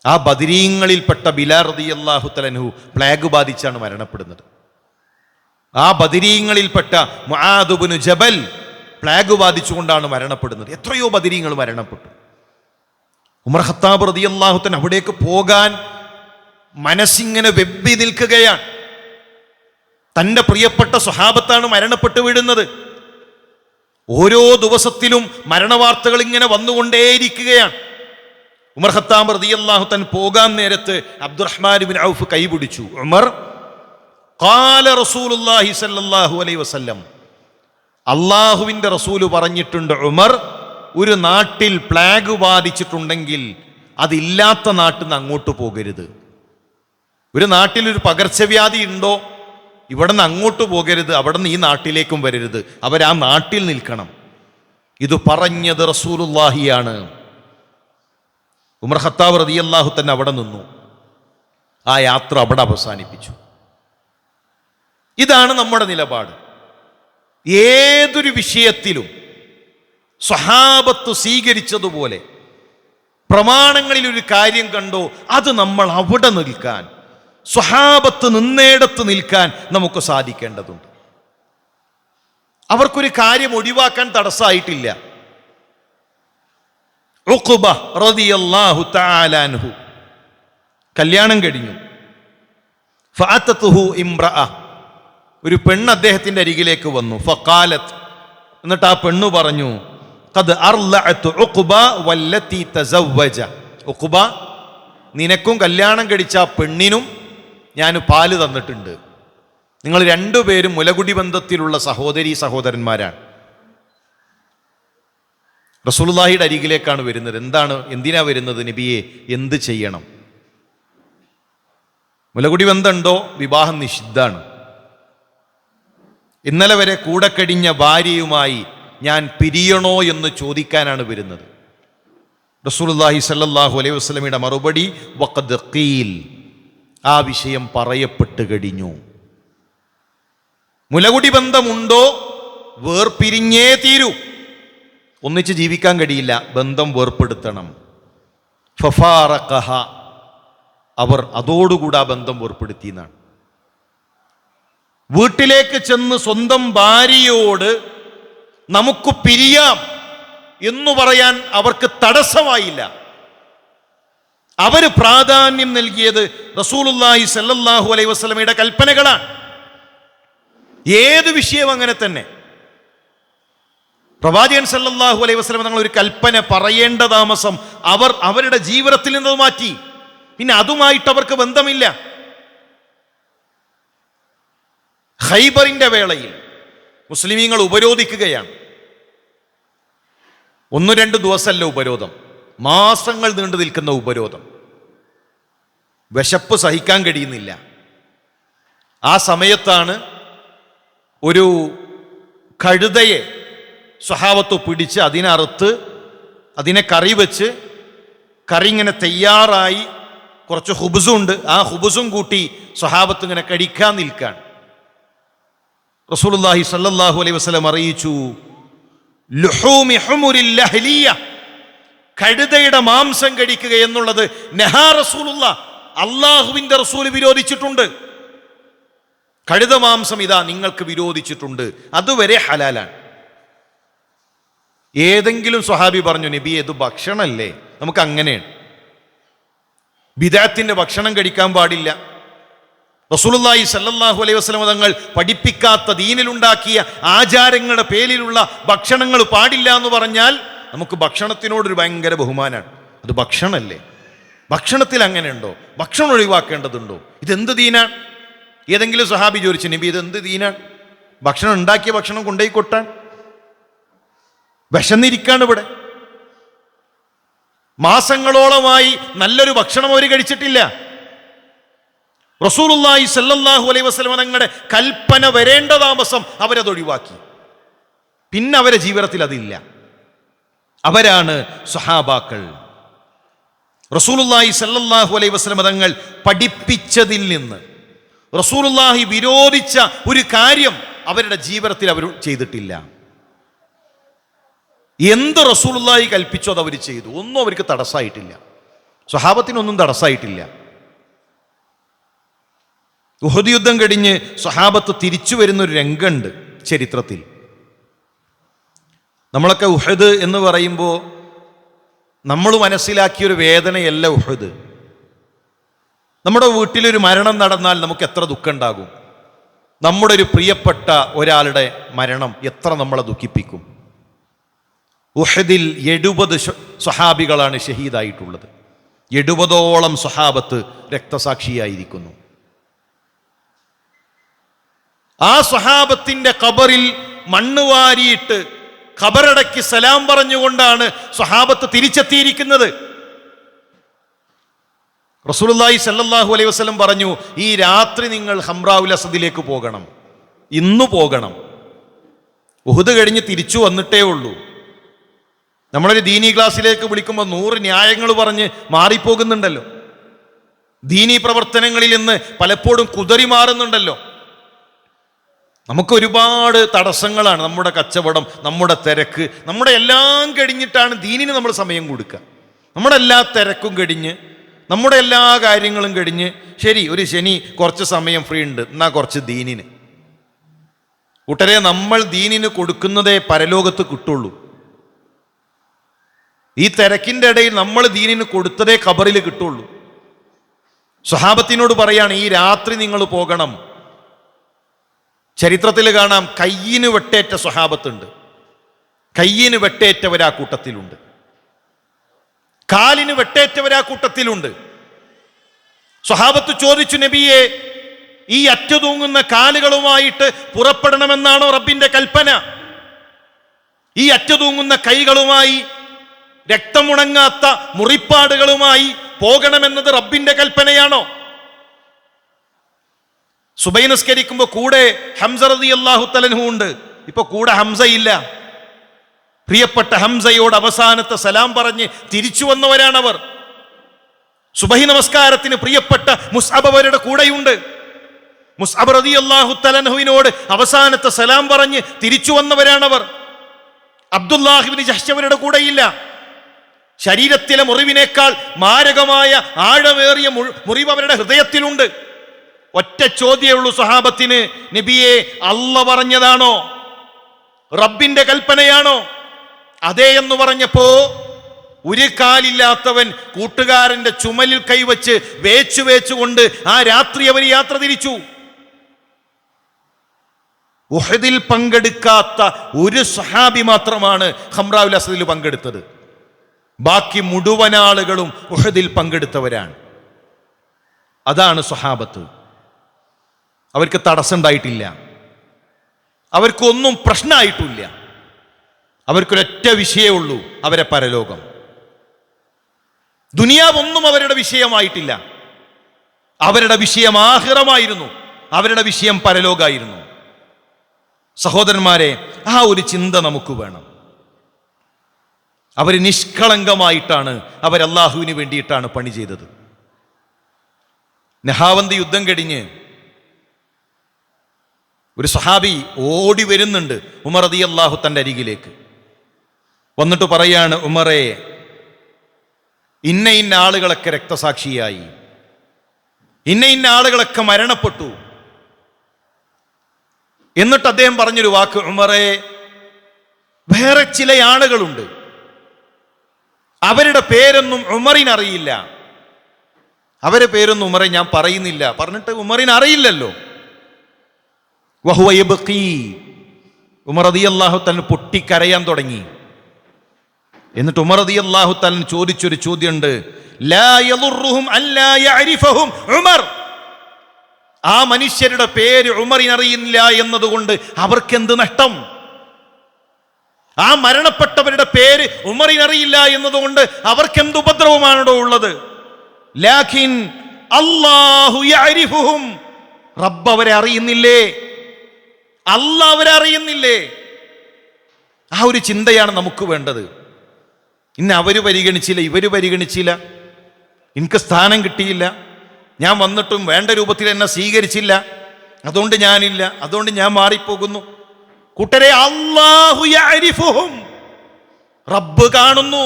ആ ബദരീങ്ങളിൽപ്പെട്ട ബിലാൽ റളിയല്ലാഹു തആല അൻഹു പ്ലാഗ് ബാധിച്ചാണ് മരണപ്പെടുന്നത്. ആ ബദരീങ്ങളിൽപ്പെട്ട മുആദ് ഇബ്നു ജബൽ പ്ലാഗ് ബാധിച്ചുകൊണ്ടാണ് മരണപ്പെടുന്നത്. എത്രയോ ബദരീങ്ങൾ മരണപ്പെട്ടു. ഉമർ ഖത്താബ് റളിയല്ലാഹു തആല അവിടേക്ക് പോകാൻ മനസ്സിങ്ങനെ വെമ്പി നിൽക്കുകയാണ്. തൻ്റെ പ്രിയപ്പെട്ട സ്വഹാബത്താണ് മരണപ്പെട്ടു വീഴുന്നത്. ഓരോ ദിവസത്തിലും മരണവാർത്തകൾ ഇങ്ങനെ വന്നുകൊണ്ടേയിരിക്കുകയാണ്. ഉമർ ഖത്താബ് റളിയല്ലാഹു തആല പോകാൻ നേരത്ത് അബ്ദുറഹ്മാൻ ഇബ്നു ഔഫ് കൈപിടിച്ചു. ഉമർ ഖാല റസൂലുള്ളാഹി സ്വല്ലല്ലാഹു അലൈഹി വസല്ലം, അള്ളാഹുവിൻ്റെ റസൂല് പറഞ്ഞിട്ടുണ്ട്, ഉമർ, ഒരു നാട്ടിൽ പ്ലാഗ് ബാധിച്ചിട്ടുണ്ടെങ്കിൽ അതില്ലാത്ത നാട്ടിൽ നിന്ന് അങ്ങോട്ട് പോകരുത്. ഒരു നാട്ടിൽ ഒരു പകർച്ചവ്യാധി ഉണ്ടോ, ഇവിടെ നിന്ന് അങ്ങോട്ട് പോകരുത്, അവിടെ നിന്ന് ഈ നാട്ടിലേക്കും വരരുത്, അവരാ നാട്ടിൽ നിൽക്കണം. ഇത് പറഞ്ഞത് റസൂലുള്ളാഹിയാണ്. ഉമർ ഖത്താബ് റളിയല്ലാഹു തന്നെ അവിടെ നിന്നു. ആ യാത്ര അവിടെ അവസാനിപ്പിച്ചു. ഇതാണ് നമ്മുടെ നിലപാട്. ഏതൊരു വിഷയത്തിലും സ്വഹാബത്ത് സ്വീകരിച്ചതുപോലെ പ്രമാണങ്ങളിൽ ഒരു കാര്യം കണ്ടോ, അത് നമ്മൾ അവിടെ നിൽക്കാൻ, സ്വഹാബത്ത് നിന്നേടത്ത് നിൽക്കാൻ നമുക്ക് സാധിക്കേണ്ടതുണ്ട്. അവർക്കൊരു കാര്യം ഒഴിവാക്കാൻ തടസ്സമായിട്ടില്ല. ഉഖ്ബ റളിയല്ലാഹു തആല അൻഹു കല്യാണം കഴിഞ്ഞു. ഫഅതതുഹു ഇംറഅ, ഒരു പെണ്ണ് അദ്ദേഹത്തിന്റെ അരികിലേക്ക് വന്നു. ഫഖാലത്ത്, എന്നിട്ട് ആ പെണ്ണ് പറഞ്ഞു, ഖദ് അർലഅതു ഉഖ്ബ വല്ലതി തസവ്വജ. ഉഖ്ബ, നിനക്കും കല്യാണം കഴിച്ച ആ പെണ്ണിനും ഞാൻ പാല് തന്നിട്ടുണ്ട്. നിങ്ങൾ രണ്ടുപേരും മുലകുടി ബന്ധത്തിലുള്ള സഹോദരീ സഹോദരന്മാരാണ്. റസൂലുള്ളാഹിയുടെ അരികിലേക്കാണ് വരുന്നത്. എന്തിനാ വരുന്നത് നബിയെ? എന്ത് ചെയ്യണം? മുലകുടി ബന്ധമുണ്ടോ? വിവാഹം നിഷിദ്ധാണ്. ഇന്നലെ വരെ കൂടെ കഴിഞ്ഞ ഭാര്യയുമായി ഞാൻ പിരിയണോ എന്ന് ചോദിക്കാനാണ് വരുന്നത്. റസൂലുള്ളാഹി സ്വല്ലല്ലാഹു അലൈഹി വസല്ലമയുടെ മറുപടി, വഖദ് ഖീൽ, ആ വിഷയം പറയപ്പെട്ട് കഴിഞ്ഞു. മുലകുടി ബന്ധമുണ്ടോ? വേർപിരിഞ്ഞേ തീരൂ. ഒന്നിച്ച് ജീവിക്കാൻ കഴിയില്ല, ബന്ധം വേർപ്പെടുത്തണം. ഫഫാറഖഹ, അവർ അതോടുകൂടി ആ ബന്ധം വേർപ്പെടുത്തി എന്നാണ്. വീട്ടിലേക്ക് ചെന്ന് സ്വന്തം ഭാര്യയോട് നമുക്ക് പിരിയാം എന്നു പറയാൻ അവർക്ക് തടസ്സമായില്ല. അവര് പ്രാധാന്യം നൽകിയത് റസൂലുള്ളാഹി സ്വല്ലല്ലാഹു അലൈഹി വസല്ലമയുടെ കൽപ്പനകളാണ്. ഏത് വിഷയവും അങ്ങനെ തന്നെ. പ്രവാചകൻ സല്ലല്ലാഹു അലൈഹി വസല്ലം തങ്ങൾ ഒരു കൽപ്പന പറയേണ്ട താമസം അവർ അവരുടെ ജീവിതത്തിൽ നിന്ന് മാറ്റി. പിന്നെ അതുമായിട്ട് അവർക്ക് ബന്ധമില്ല. ഖൈബറിന്റെ വേളയിൽ മുസ്ലിമീങ്ങൾ ഉപരോധിക്കുകയാണ്. 1-2 ദിവസമല്ല ഉപരോധം, മാസങ്ങൾ നീണ്ടു നിൽക്കുന്ന ഉപരോധം. വിശപ്പ് സഹിക്കാൻ കഴിയുന്നില്ല. ആ സമയത്താണ് ഒരു കഴുതയെ സ്വഹാബത്ത് പിടിച്ച് അതിനറുത്ത് അതിനെ കറി വെച്ച്, കറി ഇങ്ങനെ തയ്യാറായി, കുറച്ച് ഹുബ്സുണ്ട്, ആ ഹുബ്സും കൂട്ടി സ്വഹാബത്ത് ഇങ്ങനെ കഴിക്കാൻ നിൽക്കാൻ. റസൂലുള്ളാഹി സ്വല്ലല്ലാഹു അലൈഹി വസല്ലം അറിയിച്ചു, ലുഹൂമി ഹുമുരിൽ ലഹ്ലിയ, കഴുതയുടെ മാംസം കഴിക്കുക എന്നുള്ളത് നഹാ റസൂലുള്ളാഹ്, അള്ളാഹുവിന്റെ റസൂൽ വിരോധിച്ചിട്ടുണ്ട്. കഴുത മാംസം ഇതാ നിങ്ങൾക്ക് വിരോധിച്ചിട്ടുണ്ട്, അതുവരെ ഹലാലാണ്. ഏതെങ്കിലും സ്വഹാബി പറഞ്ഞു, നബി ഇത് ഭക്ഷണമല്ലേ, നമുക്ക് അങ്ങനെയാണ്, ബിദഅത്തിന്റെ ഭക്ഷണം കഴിക്കാൻ പാടില്ല, റസൂലുള്ളാഹി സ്വല്ലല്ലാഹു അലൈഹി വസല്ലം തങ്ങൾ പഠിപ്പിക്കാത്ത ദീനിലുണ്ടാക്കിയ ആചാരങ്ങളുടെ പേരിലുള്ള ഭക്ഷണങ്ങൾ പാടില്ല എന്ന് പറഞ്ഞാൽ നമുക്ക് ഭക്ഷണത്തിനോടൊരു ഭയങ്കര ബഹുമാനാണ്. അത് ഭക്ഷണമല്ലേ, ഭക്ഷണത്തിൽ അങ്ങനെ ഉണ്ടോ? ഭക്ഷണം ഒഴിവാക്കേണ്ടതുണ്ടോ? ഇതെന്ത് ദീനാണ്? ഏതെങ്കിലും സ്വഹാബി ചോദിച്ചു, നബി ഇതെന്ത് ദീനാണ്? ഭക്ഷണം ഉണ്ടാക്കിയ ഭക്ഷണം കൊണ്ടുപോയി കൊട്ടാൻ? വിശന്നിരിക്കാണ് ഇവിടെ. മാസങ്ങളോളമായി നല്ലൊരു ഭക്ഷണം അവർ കഴിച്ചിട്ടില്ല. റസൂലുള്ളാഹി സ്വല്ലല്ലാഹു അലൈഹി വസല്ലം തങ്ങളുടെ കൽപ്പന വരേണ്ട താമസം അവരത് ഒഴിവാക്കി. പിന്നെ അവരെ ജീവിതത്തിൽ അതില്ല. അവരാണ് സ്വഹാബാക്കൾ. റസൂലുള്ളാഹി സ്വല്ലല്ലാഹു അലൈഹി വസല്ലം തങ്ങൾ പഠിപ്പിച്ചതിൽ നിന്ന് റസൂലുള്ളാഹി വിരോധിച്ച ഒരു കാര്യം അവരുടെ ജീവിതത്തിൽ അവർ ചെയ്തിട്ടില്ല. എന്ത് റസൂലുള്ളാഹി കൽപ്പിച്ചോ അത് അവർ ചെയ്തു. ഒന്നും അവർക്ക് തടസ്സമായിട്ടില്ല. സ്വഹാബത്തിനൊന്നും തടസ്സമായിട്ടില്ല. ഉഹദ് യുദ്ധം കഴിഞ്ഞ് സ്വഹാബത്ത് തിരിച്ചു വരുന്നൊരു രംഗമുണ്ട് ചരിത്രത്തിൽ. നമ്മളൊക്കെ ഉഹദ് എന്ന് പറയുമ്പോൾ നമ്മൾ മനസ്സിലാക്കിയൊരു വേദനയല്ല ഉഹദ്. നമ്മുടെ വീട്ടിലൊരു മരണം നടന്നാൽ നമുക്ക് എത്ര ദുഃഖം ഉണ്ടാകും. നമ്മുടെ ഒരു പ്രിയപ്പെട്ട ഒരാളുടെ മരണം എത്ര നമ്മളെ ദുഃഖിപ്പിക്കും. ഉഹദിൽ 70 സ്വഹാബികളാണ് ഷഹീദായിട്ടുള്ളത്. 70ഓളം സ്വഹാബത്ത് രക്തസാക്ഷിയായിരിക്കുന്നു. ആ സ്വഹാബത്തിന്റെ ഖബറിൽ മണ്ണ് വാരിയിട്ട് ഖബറടക്കി സലാം പറഞ്ഞുകൊണ്ടാണ് സ്വഹാബത്ത് തിരിച്ചെത്തിയിരിക്കുന്നത്. റസൂലുള്ളാഹി സ്വല്ലല്ലാഹു അലൈഹി വസല്ലം പറഞ്ഞു, ഈ രാത്രി നിങ്ങൾ ഹംറാഉൽ അസദിലേക്ക് പോകണം, ഇന്നു പോകണം. ഉഹുദ് കഴിഞ്ഞ് തിരിച്ചു വന്നിട്ടേ ഉള്ളൂ. നമ്മളൊരു ദീനി ക്ലാസ്സിലേക്ക് വിളിക്കുമ്പോൾ 100 ന്യായങ്ങൾ പറഞ്ഞ് മാറിപ്പോകുന്നുണ്ടല്ലോ. ദീനി പ്രവർത്തനങ്ങളിൽ നിന്ന് പലപ്പോഴും കുതറി മാറുന്നുണ്ടല്ലോ. നമുക്ക് ഒരുപാട് തടസ്സങ്ങളാണ്. നമ്മുടെ കച്ചവടം, നമ്മുടെ തിരക്ക്, നമ്മുടെ എല്ലാം കഴിഞ്ഞിട്ടാണ് ദീനിന് നമ്മൾ സമയം കൊടുക്കുക. നമ്മുടെ എല്ലാ തിരക്കും കഴിഞ്ഞ്, നമ്മുടെ എല്ലാ കാര്യങ്ങളും കഴിഞ്ഞ്, ശരി ഒരു ശനി കുറച്ച് സമയം ഫ്രീ ഉണ്ട്, എന്നാൽ കുറച്ച് ദീനിന്. കൂട്ടരെ, നമ്മൾ ദീനിന് കൊടുക്കുന്നതേ പരലോകത്ത് കിട്ടുള്ളൂ. ഈ തിരക്കിൻ്റെ ഇടയിൽ നമ്മൾ ദീനിന് കൊടുത്തതേ ഖബറിൽ കിട്ടുള്ളൂ. സ്വഹാബത്തിനോട് പറയാണ്, ഈ രാത്രി നിങ്ങൾ പോകണം. ചരിത്രത്തിൽ കാണാം, കയ്യിന് വെട്ടേറ്റ സ്വഹാബത്തുണ്ട്, കയ്യിന് വെട്ടേറ്റവരാ കൂട്ടത്തിലുണ്ട്, കാലിന് വെട്ടേറ്റവരാ കൂട്ടത്തിലുണ്ട്. സ്വഹാബത്ത് ചോദിച്ചു, നബിയെ, ഈ അറ്റുതൂങ്ങുന്ന കാലുകളുമായിട്ട് പുറപ്പെടണമെന്നാണോ റബ്ബിന്റെ കൽപ്പന? ഈ അറ്റുതൂങ്ങുന്ന കൈകളുമായി, രക്തമുണങ്ങാത്ത മുറിപ്പാടുകളുമായി പോകണമെന്നത് റബ്ബിന്റെ കൽപ്പനയാണോ? സുബൈ നിസ്കരിക്കുമ്പോൾ കൂടെ ഹംസ റളിയല്ലാഹു തആല അൻഹു ഉണ്ട്. ഇപ്പൊ കൂടെ ഹംസ ഇല്ല. പ്രിയപ്പെട്ട ഹംസയോട് അവസാനത്തെ സലാം പറഞ്ഞ് തിരിച്ചു വന്നവരാണവർ. സുബഹി നമസ്കാരത്തിന് പ്രിയപ്പെട്ട മുസ്അബ് അവരുടെ കൂടെയുണ്ട്. മുസ്അബ് റളിയല്ലാഹു തആല അൻഹുവിനോട് അവസാനത്തെ സലാം പറഞ്ഞ് തിരിച്ചു വന്നവരാണവർ. അബ്ദുല്ലാഹ് ഇബ്നു ജഹ്ശ് അവരുടെ കൂടെയില്ല. ശരീരത്തിലെ മുറിവിനേക്കാൾ മാരകമായ ആഴമേറിയ മുറിവ് അവരുടെ ഹൃദയത്തിലുണ്ട്. ഒറ്റ ചോദ്യമേ ഉള്ളൂ സ്വഹാബത്തിന്, നബിയെ, അല്ല പറഞ്ഞതാണോ, റബ്ബിന്റെ കൽപ്പനയാണോ? അതേ എന്ന് പറഞ്ഞപ്പോ ഒരു കാലില്ലാത്തവൻ കൂട്ടുകാരന്റെ ചുമലിൽ കൈവച്ച് വേച്ചുകൊണ്ട് ആ രാത്രി അവർ യാത്ര തിരിച്ചു. ഉഹദിൽ പങ്കെടുക്കാത്ത ഒരു സ്വഹാബി മാത്രമാണ് ഹംറാഉൽ അസദിൽ പങ്കെടുത്തത്. ബാക്കി മുഴുവൻ ആളുകളും ഉഹദിൽ പങ്കെടുത്തവരാണ്. അതാണ് സ്വഹാബത്ത്. അവർക്ക് തടസ്സമുണ്ടായിട്ടില്ല, അവർക്കൊന്നും പ്രശ്നമായിട്ടില്ല. അവർക്കൊരൊറ്റ വിഷയമേ ഉള്ളൂ, അവരെ പരലോകം. ദുനിയാവൊന്നും അവരുടെ വിഷയമായിട്ടില്ല. അവരുടെ വിഷയം ആഖിറമായിരുന്നു, അവരുടെ വിഷയം പരലോകമായിരുന്നു. സഹോദരന്മാരെ, ആ ഒരു ചിന്ത നമുക്ക് വേണം. അവർ നിഷ്കളങ്കമായിട്ടാണ്, അവർ അല്ലാഹുവിന് വേണ്ടിയിട്ടാണ് പണി ചെയ്തത്. നഹാവന്ത് യുദ്ധം കഴിഞ്ഞ് ഒരു സഹാബി ഓടി വരുന്നുണ്ട് ഉമർ റളിയല്ലാഹു തൻ്റെ അരികിലേക്ക്. വന്നിട്ട് പറയാണ്, ഉമറേ, ഇന്ന ആളുകളൊക്കെ രക്തസാക്ഷിയായി, ഇന്ന ആളുകളൊക്കെ മരണപ്പെട്ടു. എന്നിട്ട് അദ്ദേഹം പറഞ്ഞൊരു വാക്ക്, ഉമറേ, വേറെ ചില ആളുകളുണ്ട്, അവരുടെ പേരൊന്നും ഉമറിനറിയില്ല. അവരുടെ പേരൊന്നും ഉമറെ ഞാൻ പറയുന്നില്ല. പറഞ്ഞിട്ട് ഉമറിന് അറിയില്ലല്ലോ. വഹുവ യബ്ഖി, ഉമർ റളിയല്ലാഹു തആല പൊട്ടിക്കരയാൻ തുടങ്ങി. എന്നിട്ട് ഉമർ റളിയല്ലാഹു തആല ചോദിച്ചൊരു ചോദ്യമുണ്ട്, ലാ യദുർറുഹും അല്ലാ യഅരിഫഹും ഉമർ. ആ മനുഷ്യരുടെ പേര് ഉമറിനറിയില്ല എന്നതുകൊണ്ട് അവർക്കെന്ത് നഷ്ടം? ആ മരണപ്പെട്ടവരുടെ പേര് ഉമറിനറിയില്ല എന്നതുകൊണ്ട് അവർക്കെന്ത് ഉപദ്രവമാണോ ഉള്ളത്? ലാകിൻ അല്ലാഹു യഅരിഫുഹും, റബ്ബ് അവരെ അറിയുന്നില്ലേ? അല്ലാഹ് അവരെ അറിയുന്നില്ലേ? ആ ഒരു ചിന്തയാണ് നമുക്ക് വേണ്ടത്. ഇന്ന് അവര് പരിഗണിച്ചില്ല, ഇവര് പരിഗണിച്ചില്ല, എനിക്ക് സ്ഥാനം കിട്ടിയില്ല, ഞാൻ വന്നിട്ടും വേണ്ട രൂപത്തിൽ എന്നെ സ്വീകരിച്ചില്ല, അതുകൊണ്ട് ഞാനില്ല, അതുകൊണ്ട് ഞാൻ മാറിപ്പോകുന്നു. കൂട്ടരെ, അല്ലാഹു യഅരിഫുഹും, റബ്ബ് കാണുന്നു.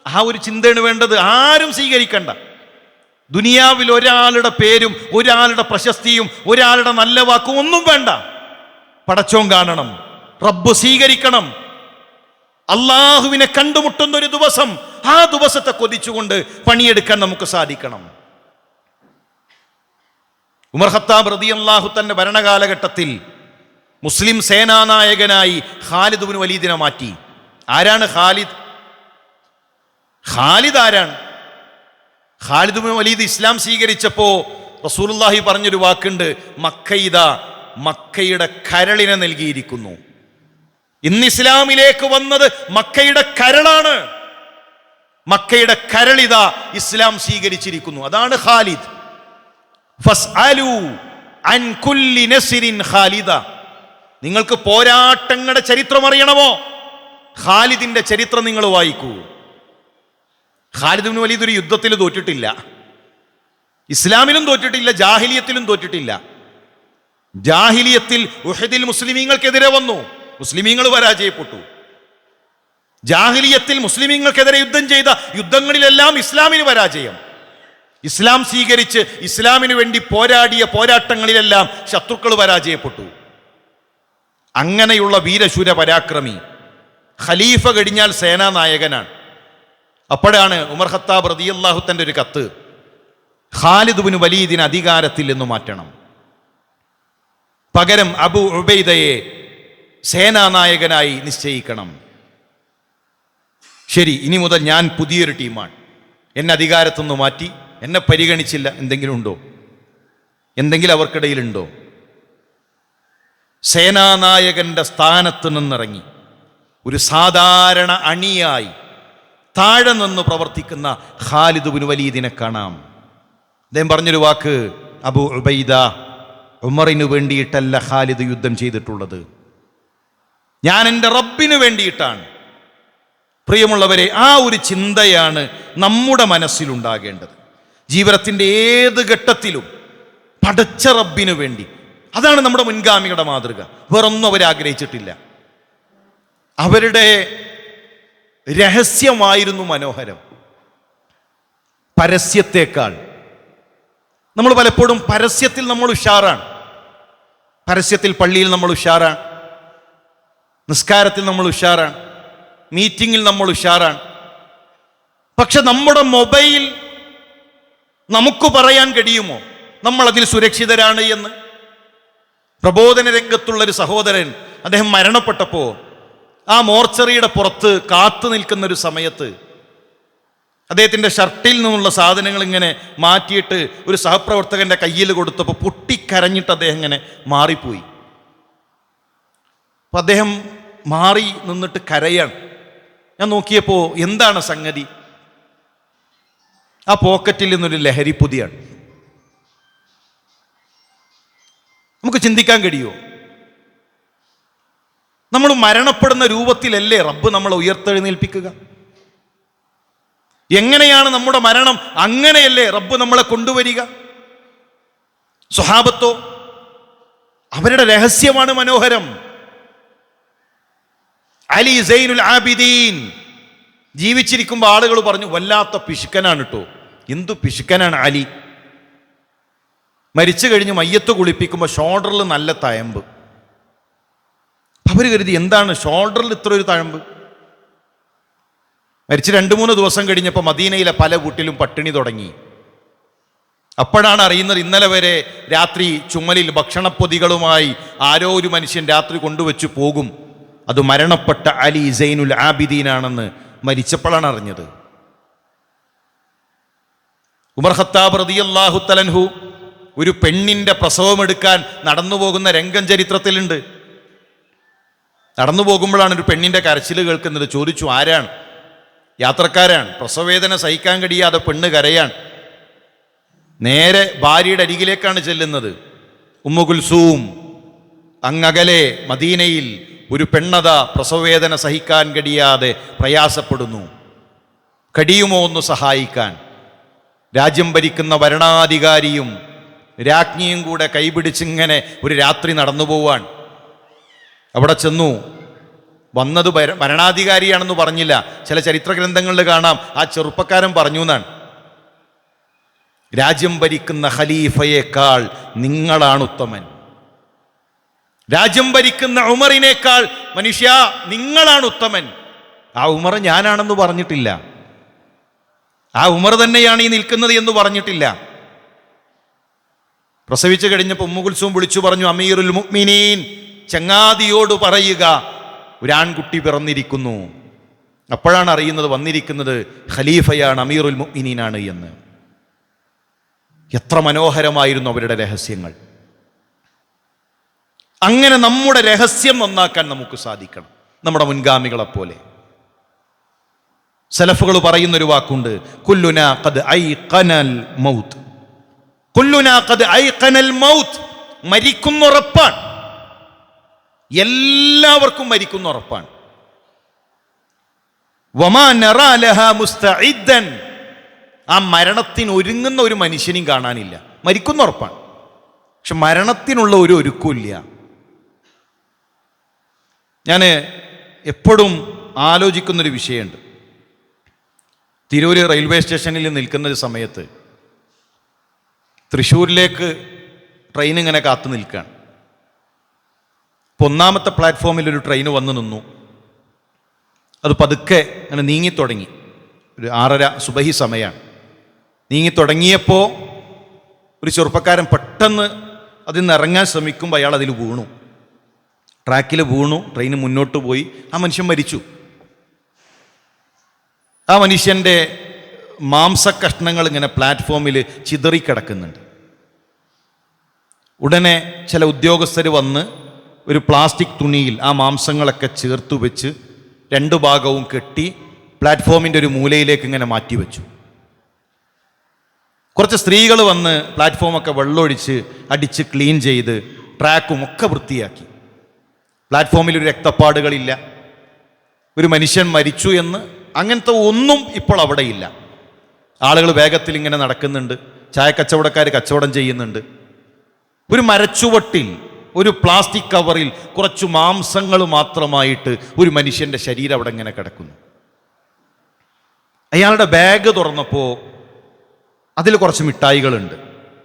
ആ ഒരു ചിന്തയാണ് വേണ്ടത്. ആരും സ്വീകരിക്കണ്ട. ദുനിയാവിൽ ഒരാളുടെ പേരും ഒരാളുടെ പ്രശസ്തിയും ഒരാളുടെ നല്ല വാക്കും ഒന്നും വേണ്ട. പടച്ചോൻ കാണണം, റബ്ബ് സ്വീകരിക്കണം. അള്ളാഹുവിനെ കണ്ടുമുട്ടുന്ന ഒരു ദിവസം, ആ ദിവസത്തെ കൊതിച്ചുകൊണ്ട് പണിയെടുക്കാൻ നമുക്ക് സാധിക്കണം. ഉമർ ഖത്താബ് റളിയല്ലാഹു തന്റെ ഭരണകാലഘട്ടത്തിൽ മുസ്ലിം സേനാനായകനായി ഖാലിദ് ഇബ്നു വലീദിനെ മാറ്റി. ആരാണ് ഖാലിദ്? ഖാലിദ് ആരാണ്? ഖാലിദ് ഇബ്നു വലീദ് ഇസ്ലാം സ്വീകരിച്ചപ്പോൾ റസൂലുള്ളാഹി പറഞ്ഞൊരു വാക്കുണ്ട്, മക്കയുടെ കരളിനെ നൽകിയിരിക്കുന്നു. ഇന്ന് ഇസ്ലാമിലേക്ക് വന്നത് മക്കയുടെ കരളാണ്. മക്കയുടെ കരളിതാ ഇസ്ലാം സ്വീകരിച്ചിരിക്കുന്നു. അതാണ് ഖാലിദ്. ഫസ്അലു അൻ കുല്ലി നസ്രിൻ ഖാലിദ. നിങ്ങൾക്ക് പോരാട്ടങ്ങളുടെ ചരിത്രം അറിയണമോ? ഖാലിദിന്റെ ചരിത്രം നിങ്ങൾ വായിക്കൂ. ഖാലിദ് ഇബ്നു വലീദ് ഒരു യുദ്ധത്തിൽ തോറ്റിട്ടില്ല, ഇസ്ലാമിലും തോറ്റിട്ടില്ല, ജാഹിലിയത്തിലും തോറ്റിട്ടില്ല. ജാഹിലിയത്തിൽ ഉഹദിൽ മുസ്ലിമീങ്ങൾക്കെതിരെ വന്നു, മുസ്ലിമീങ്ങൾ പരാജയപ്പെട്ടു. ജാഹിലിയത്തിൽ മുസ്ലിമീങ്ങൾക്കെതിരെ യുദ്ധം ചെയ്ത യുദ്ധങ്ങളിലെല്ലാം ഇസ്ലാമിന് പരാജയം. ഇസ്ലാം സ്വീകരിച്ച് ഇസ്ലാമിന് വേണ്ടി പോരാടിയ പോരാട്ടങ്ങളിലെല്ലാം ശത്രുക്കൾ പരാജയപ്പെട്ടു. അങ്ങനെയുള്ള വീരശൂര പരാക്രമി ഖലീഫ കഴിഞ്ഞാൽ സേനാനായകനാണ്. അപ്പോഴാണ് ഉമർ ഖത്താബ് റളിയല്ലാഹു തന്റെ ഒരു കത്ത്, ഖാലിദ് ഇബ്നു വലീദിനെ അധികാരത്തിൽ നിന്ന് മാറ്റണം, പകരം അബൂ ഉബൈദയെ സേനാനായകനായി നിശ്ചയിക്കണം. ശരി, ഇനി മുതൽ ഞാൻ പുതിയൊരു ടീമാണ്, എന്നെ അധികാരത്തിൽ നിന്ന് മാറ്റി, എന്നെ പരിഗണിച്ചില്ല, എന്തെങ്കിലും ഉണ്ടോ? എന്തെങ്കിലും അവർക്കിടയിലുണ്ടോ? സേനാനായകന്റെ സ്ഥാനത്ത് നിന്നിറങ്ങി ഒരു സാധാരണ അണിയായി താഴെ നിന്ന് പ്രവർത്തിക്കുന്ന ഖാലിദ് ഇബ്നു വലീദിനെ കാണാം. അദ്ദേഹം പറഞ്ഞൊരു വാക്ക്, അബൂ ഉബൈദ, ഉമറിന് വേണ്ടിയിട്ടല്ല ഖാലിദ് യുദ്ധം ചെയ്തിട്ടുള്ളത്, ഞാൻ എൻ്റെ റബ്ബിന് വേണ്ടിയിട്ടാണ്. പ്രിയമുള്ളവരെ, ആ ഒരു ചിന്തയാണ് നമ്മുടെ മനസ്സിലുണ്ടാകേണ്ടത്. ജീവിതത്തിൻ്റെ ഏത് ഘട്ടത്തിലും പടച്ച റബ്ബിന് വേണ്ടി. അതാണ് നമ്മുടെ മുൻഗാമികളുടെ മാതൃക. വേറൊന്നും അവരാഗ്രഹിച്ചിട്ടില്ല. അവരുടെ രഹസ്യമായിരുന്നു മനോഹരം. പരസ്യത്തേക്കാൾ നമ്മൾ പലപ്പോഴും പരസ്യത്തിൽ നമ്മൾ ഉഷാറാണ്. പരസ്യത്തിൽ പള്ളിയിൽ നമ്മൾ ഉഷാറാണ്, നിസ്കാരത്തിൽ നമ്മൾ ഉഷാറാണ്, മീറ്റിങ്ങിൽ നമ്മൾ ഉഷാറാണ്. പക്ഷെ നമ്മുടെ മൊബൈൽ നമുക്ക് പറയാൻ കഴിയുമോ നമ്മൾ അതിൽ സുരക്ഷിതരാണ് എന്ന്? പ്രബോധന രംഗത്തുള്ളൊരു സഹോദരൻ, അദ്ദേഹം മരണപ്പെട്ടപ്പോൾ ആ മോർച്ചറിയുടെ പുറത്ത് കാത്തു നിൽക്കുന്ന ഒരു സമയത്ത് അദ്ദേഹത്തിൻ്റെ ഷർട്ടിൽ നിന്നുള്ള സാധനങ്ങൾ ഇങ്ങനെ മാറ്റിയിട്ട് ഒരു സഹപ്രവർത്തകന്റെ കയ്യിൽ കൊടുത്തപ്പോൾ പൊട്ടിക്കരഞ്ഞിട്ട് അദ്ദേഹം ഇങ്ങനെ മാറിപ്പോയി. അപ്പം അദ്ദേഹം മാറി നിന്നിട്ട് കരയാണ്. ഞാൻ നോക്കിയപ്പോൾ എന്താണ് സംഗതി? ആ പോക്കറ്റിൽ നിന്നൊരു ലഹരിപ്പൊതിയാണ്. നമുക്ക് ചിന്തിക്കാൻ കഴിയുമോ? നമ്മൾ മരണപ്പെടുന്ന രൂപത്തിലല്ലേ റബ്ബ് നമ്മളെ ഉയർത്തെഴുന്നേൽപ്പിക്കുക? എങ്ങനെയാണ് നമ്മുടെ മരണം? അങ്ങനെയല്ലേ റബ്ബ് നമ്മളെ കൊണ്ടുവരിക? സ്വഹാബത്തോ, അവരുടെ രഹസ്യമാണ് മനോഹരം. അലി സൈനുൽ ആബിദീൻ ജീവിച്ചിരിക്കുമ്പോൾ ആളുകൾ പറഞ്ഞു, വല്ലാത്ത പിശുക്കനാണ് കേട്ടോ. എന്തു പിശുക്കനാണ് അലി. മരിച്ചു കഴിഞ്ഞ് മയ്യത്ത് കുളിപ്പിക്കുമ്പോൾ ഷോൾഡറിൽ നല്ല തഴമ്പ്. അവർ കരുതി, എന്താണ് ഷോൾഡറിൽ ഇത്ര ഒരു തഴമ്പ്? മരിച്ച് 2-3 ദിവസം കഴിഞ്ഞപ്പോൾ മദീനയിലെ പല വീട്ടിലും പട്ടിണി തുടങ്ങി. അപ്പോഴാണ് അറിയുന്നത്, ഇന്നലെ വരെ രാത്രി ചുമലിൽ ഭക്ഷണപ്പൊതികളുമായി ആരോ ഒരു മനുഷ്യൻ രാത്രി കൊണ്ടുവച്ചു പോകും, അത് മരണപ്പെട്ട അലി സൈനുൽ ആബിദീനാണെന്ന് മരിച്ചപ്പോഴാണ് അറിഞ്ഞത്. ഉമർ ഖത്താബ് റളിയല്ലാഹു തആല ഒരു പെണ്ണിന്റെ പ്രസവമെടുക്കാൻ നടന്നു പോകുന്ന രംഗം ചരിത്രത്തിലുണ്ട്. നടന്നു പോകുമ്പോഴാണ് ഒരു പെണ്ണിന്റെ കരച്ചിൽ കേൾക്കുന്നത്. ചോദിച്ചു, ആരാണ്? യാത്രക്കാരാണ്. പ്രസവവേദന സഹിക്കാൻ കഴിയാതെ പെണ്ണ് കരയാണ്. നേരെ ഭാര്യയുടെ അരികിലേക്കാണ് ചെല്ലുന്നത്. ഉമ്മു കുൽസൂം, അങ്ങകലെ മദീനയിൽ ഒരു പെണ്ണത പ്രസവവേദന സഹിക്കാൻ കഴിയാതെ പ്രയാസപ്പെടുന്നു, കഴിയുമോ ഒന്ന് സഹായിക്കാൻ? രാജ്യം ഭരിക്കുന്ന ഭരണാധികാരിയും രാജ്ഞിയും കൂടെ കൈപിടിച്ചിങ്ങനെ ഒരു രാത്രി നടന്നു പോവാൻ. അവിടെ ചെന്നു. വന്നത് ഭരണാധികാരിയാണെന്ന് പറഞ്ഞില്ല. ചില ചരിത്ര ഗ്രന്ഥങ്ങളിൽ കാണാം, ആ ചെറുപ്പക്കാരൻ പറഞ്ഞു എന്നാണ്, രാജ്യം ഭരിക്കുന്ന ഖലീഫയേക്കാൾ നിങ്ങളാണ് ഉത്തമൻ, രാജ്യം ഭരിക്കുന്ന ഉമറിനേക്കാൾ മനുഷ്യ നിങ്ങളാണ് ഉത്തമൻ. ആ ഉമർ ഞാനാണെന്ന് പറഞ്ഞിട്ടില്ല, ആ ഉമർ തന്നെയാണ് ഈ നിൽക്കുന്നത് എന്ന് പറഞ്ഞിട്ടില്ല. പ്രസവിച്ചു കഴിഞ്ഞപ്പോൾ ഉമ്മു കുൽസൂം വിളിച്ചു പറഞ്ഞു, അമീറുൽ മുഅ്മിനീൻ, ചങ്ങാതിയോട് പറയുക, ഒരാൺകുട്ടി പിറന്നിരിക്കുന്നു. അപ്പോഴാണ് അറിയുന്നത് വന്നിരിക്കുന്നത് ഖലീഫയാണ്, അമീറുൽ മുഅ്മിനീനാണ് എന്ന്. എത്ര മനോഹരമായിരുന്നു അവരുടെ രഹസ്യങ്ങൾ. അങ്ങനെ നമ്മുടെ രഹസ്യം നന്നാക്കാൻ നമുക്ക് സാധിക്കണം. നമ്മുടെ മുൻഗാമികളെപ്പോലെ സലഫുകൾ പറയുന്നൊരു വാക്കുണ്ട്, കുല്ലുനാ ഖദ് ഐഖനൽ മൗത്ത്. കുല്ലുനാ ഖദ് ഐഖനൽ മൗത്ത്. മരിക്കുന്നുറപ്പാണ്, എല്ലാവർക്കും മരിക്കുന്നുറപ്പാണ്. വമാ നറാ ലഹാ മുസ്തഇദ്ദൻ. ആ മരണത്തിന് ഒരുങ്ങുന്ന ഒരു മനുഷ്യനെയും കാണാനില്ല. മരിക്കുന്നുറപ്പാണ്, പക്ഷെ മരണത്തിനുള്ള ഒരു ഒരുക്കമില്ല. ഞാൻ എപ്പോഴും ആലോചിക്കുന്നൊരു വിഷയമുണ്ട്. തിരൂർ റെയിൽവേ സ്റ്റേഷനിൽ നിൽക്കുന്ന ഒരു സമയത്ത് തൃശ്ശൂരിലേക്ക് ട്രെയിൻ ഇങ്ങനെ കാത്തു നിൽക്കുകയാണ്. അപ്പോൾ ഒന്നാമത്തെ പ്ലാറ്റ്ഫോമിൽ ഒരു ട്രെയിൻ വന്ന് നിന്നു. അത് പതുക്കെ അങ്ങനെ നീങ്ങിത്തുടങ്ങി. ഒരു 6:30 സുബഹി സമയമാണ്. നീങ്ങിത്തുടങ്ങിയപ്പോൾ ഒരു ചെറുപ്പക്കാരൻ പെട്ടെന്ന് അതിൽ നിന്ന് ഇറങ്ങാൻ ശ്രമിക്കുമ്പോൾ അയാൾ അതിൽ വീണു, ട്രാക്കിൽ വീണു. ട്രെയിൻ മുന്നോട്ട് പോയി. ആ മനുഷ്യൻ മരിച്ചു. ആ മനുഷ്യൻ്റെ മാംസകഷ്ണങ്ങൾ ഇങ്ങനെ പ്ലാറ്റ്ഫോമിൽ ചിതറിക്കിടക്കുന്നുണ്ട്. ഉടനെ ചില ഉദ്യോഗസ്ഥർ വന്ന് ഒരു പ്ലാസ്റ്റിക് തുണിയിൽ ആ മാംസങ്ങളൊക്കെ ചേർത്തു വെച്ച് 2 ഭാഗവും കെട്ടി പ്ലാറ്റ്ഫോമിൻ്റെ ഒരു മൂലയിലേക്ക് ഇങ്ങനെ മാറ്റിവെച്ചു. കുറച്ച് സ്ത്രീകൾ വന്ന് പ്ലാറ്റ്ഫോമൊക്കെ വെള്ളമൊഴിച്ച് അടിച്ച് ക്ലീൻ ചെയ്ത് ട്രാക്കും ഒക്കെ വൃത്തിയാക്കി. പ്ലാറ്റ്ഫോമിൽ ഒരു രക്തപ്പാടുകളില്ല, ഒരു മനുഷ്യൻ മരിച്ചു എന്ന് അങ്ങനത്തെ ഒന്നും ഇപ്പോൾ അവിടെയില്ല. ആളുകൾ വേഗത്തിൽ ഇങ്ങനെ നടക്കുന്നുണ്ട്. ചായക്കച്ചവടക്കാർ കച്ചവടം ചെയ്യുന്നുണ്ട്. ഒരു മരച്ചുവട്ടിൽ ഒരു പ്ലാസ്റ്റിക് കവറിൽ കുറച്ചു മാംസങ്ങൾ മാത്രമായിട്ട് ഒരു മനുഷ്യൻ്റെ ശരീരം അവിടെ ഇങ്ങനെ കിടക്കുന്നു. അയാളുടെ ബാഗ് തുറന്നപ്പോൾ അതിൽ കുറച്ച് മിഠായികളുണ്ട്,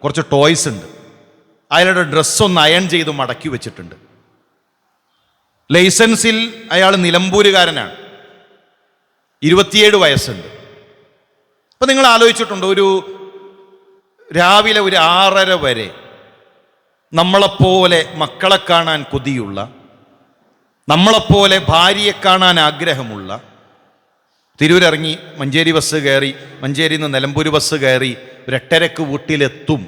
കുറച്ച് ടോയ്സ് ഉണ്ട്. അയാളുടെ ഡ്രസ്സൊന്ന് അയൺ ചെയ്ത് മടക്കി വെച്ചിട്ടുണ്ട്. ലൈസൻസിൽ അയാൾ നിലമ്പൂരുകാരനാണ്, 27 വയസ്സുണ്ട്. അപ്പം നിങ്ങൾ ആലോചിച്ചിട്ടുണ്ടോ, ഒരു രാവിലെ ഒരു 6:30 വരെ നമ്മളെപ്പോലെ മക്കളെ കാണാൻ കൊതിയുള്ള, നമ്മളെപ്പോലെ ഭാര്യയെ കാണാൻ ആഗ്രഹമുള്ള, തിരൂരിറങ്ങി മഞ്ചേരി ബസ് കയറി, മഞ്ചേരിയിൽ നിന്ന് നിലമ്പൂർ ബസ് കയറി 8:30 വീട്ടിലെത്തും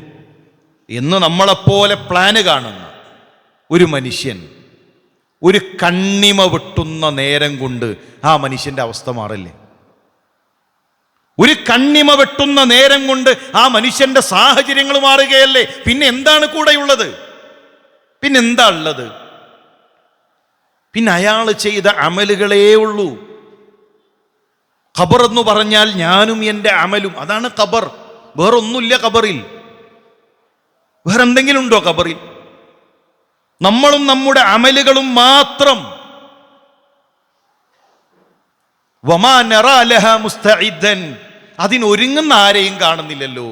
എന്ന് നമ്മളെപ്പോലെ പ്ലാന് കാണുന്ന ഒരു മനുഷ്യൻ ഒരു കണ്ണിമ വെട്ടുന്ന നേരം കൊണ്ട് ആ മനുഷ്യൻ്റെ അവസ്ഥ മാറില്ലേ? ഒരു കണ്ണിമ വെട്ടുന്ന നേരം കൊണ്ട് ആ മനുഷ്യന്റെ സാഹചര്യങ്ങൾ മാറുകയല്ലേ? പിന്നെ എന്താണ് കൂടെയുള്ളത്? പിന്നെന്താ ഉള്ളത്? പിന്നെ അയാൾ ചെയ്ത അമലുകളേ ഉള്ളൂ. ഖബർ എന്ന് പറഞ്ഞാൽ ഞാനും എൻ്റെ അമലും, അതാണ് ഖബർ. വേറൊന്നുമില്ല ഖബറിൽ. വേറെന്തെങ്കിലും ഉണ്ടോ ഖബറിൽ? നമ്മളും നമ്മുടെ അമലുകളും മാത്രം. വമാ നറാ ലഹാ മുസ്തഇദ്ദൻ. അതിനൊരുങ്ങുന്ന ആരെയും കാണുന്നില്ലല്ലോ.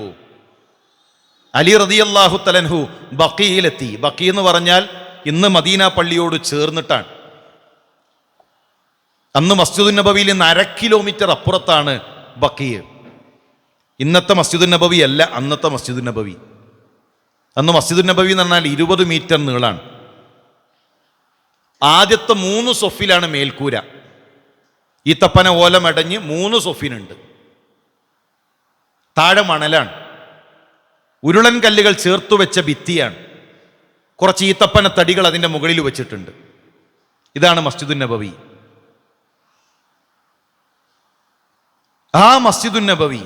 അലി റളിയല്ലാഹു തആല അൻഹു ബഖീയിലെത്തി. ബഖീ എന്ന് പറഞ്ഞാൽ ഇന്ന് മദീന പള്ളിയോട് ചേർന്നിട്ടാണ്. അന്ന് മസ്ജിദുൻ നബവിയിൽ നിന്ന് 1/2 കിലോമീറ്റർ അപ്പുറത്താണ് ബഖീ. ഇന്നത്തെ മസ്ജിദുൻ നബവി അല്ല, അന്നത്തെ മസ്ജിദുൻ നബവി. അന്ന് മസ്ജിദുൻ നബവി എന്ന് പറഞ്ഞാൽ 20 മീറ്റർ നീളാണ്. ആദ്യത്തെ 3 സൊഫിലാണ് മേൽക്കൂര. ഈ തപ്പന ഓലമടഞ്ഞ് 3 സൊഫിനുണ്ട്. താഴെ മണലാണ്, ഉരുളൻ കല്ലുകൾ ചേർത്തു വെച്ച ഭിത്തിയാണ്. കുറച്ച് ഈത്തപ്പന തടികൾ അതിൻ്റെ മുകളിൽ വെച്ചിട്ടുണ്ട്. ഇതാണ് മസ്ജിദുൻ നബവി. ആ മസ്ജിദുൻ നബവി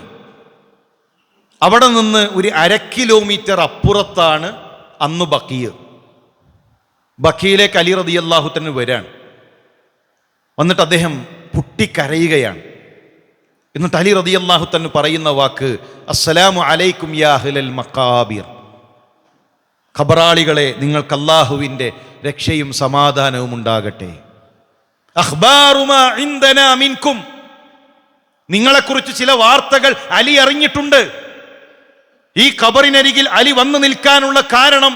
അവിടെ നിന്ന് ഒരു 1/2 കിലോമീറ്റർ അപ്പുറത്താണ് അന്ന് ബഖീ. ബഖീയിലേക്ക് അലി റളിയല്ലാഹു തആല വരാൻ വന്നിട്ട് അദ്ദേഹം പൊട്ടിക്കരയുകയാണ്. എന്നിട്ട് അലി റളിയല്ലാഹു തആല പറയുന്ന വാക്ക്, അസ്സലാമു അലൈക്കും യാ അഹ്ലൽ മഖാബിർ. ഖബറാളികളെ, നിങ്ങൾക്ക് അല്ലാഹുവിൻ്റെ രക്ഷയും സമാധാനവും ഉണ്ടാകട്ടെ. അഖ്ബാറു മാ ഇൻദനാ മിൻകും. നിങ്ങളെക്കുറിച്ച് ചില വാർത്തകൾ അലി അറിഞ്ഞിട്ടുണ്ട്. ഈ ഖബറിനരികിൽ അലി വന്നു നിൽക്കാനുള്ള കാരണം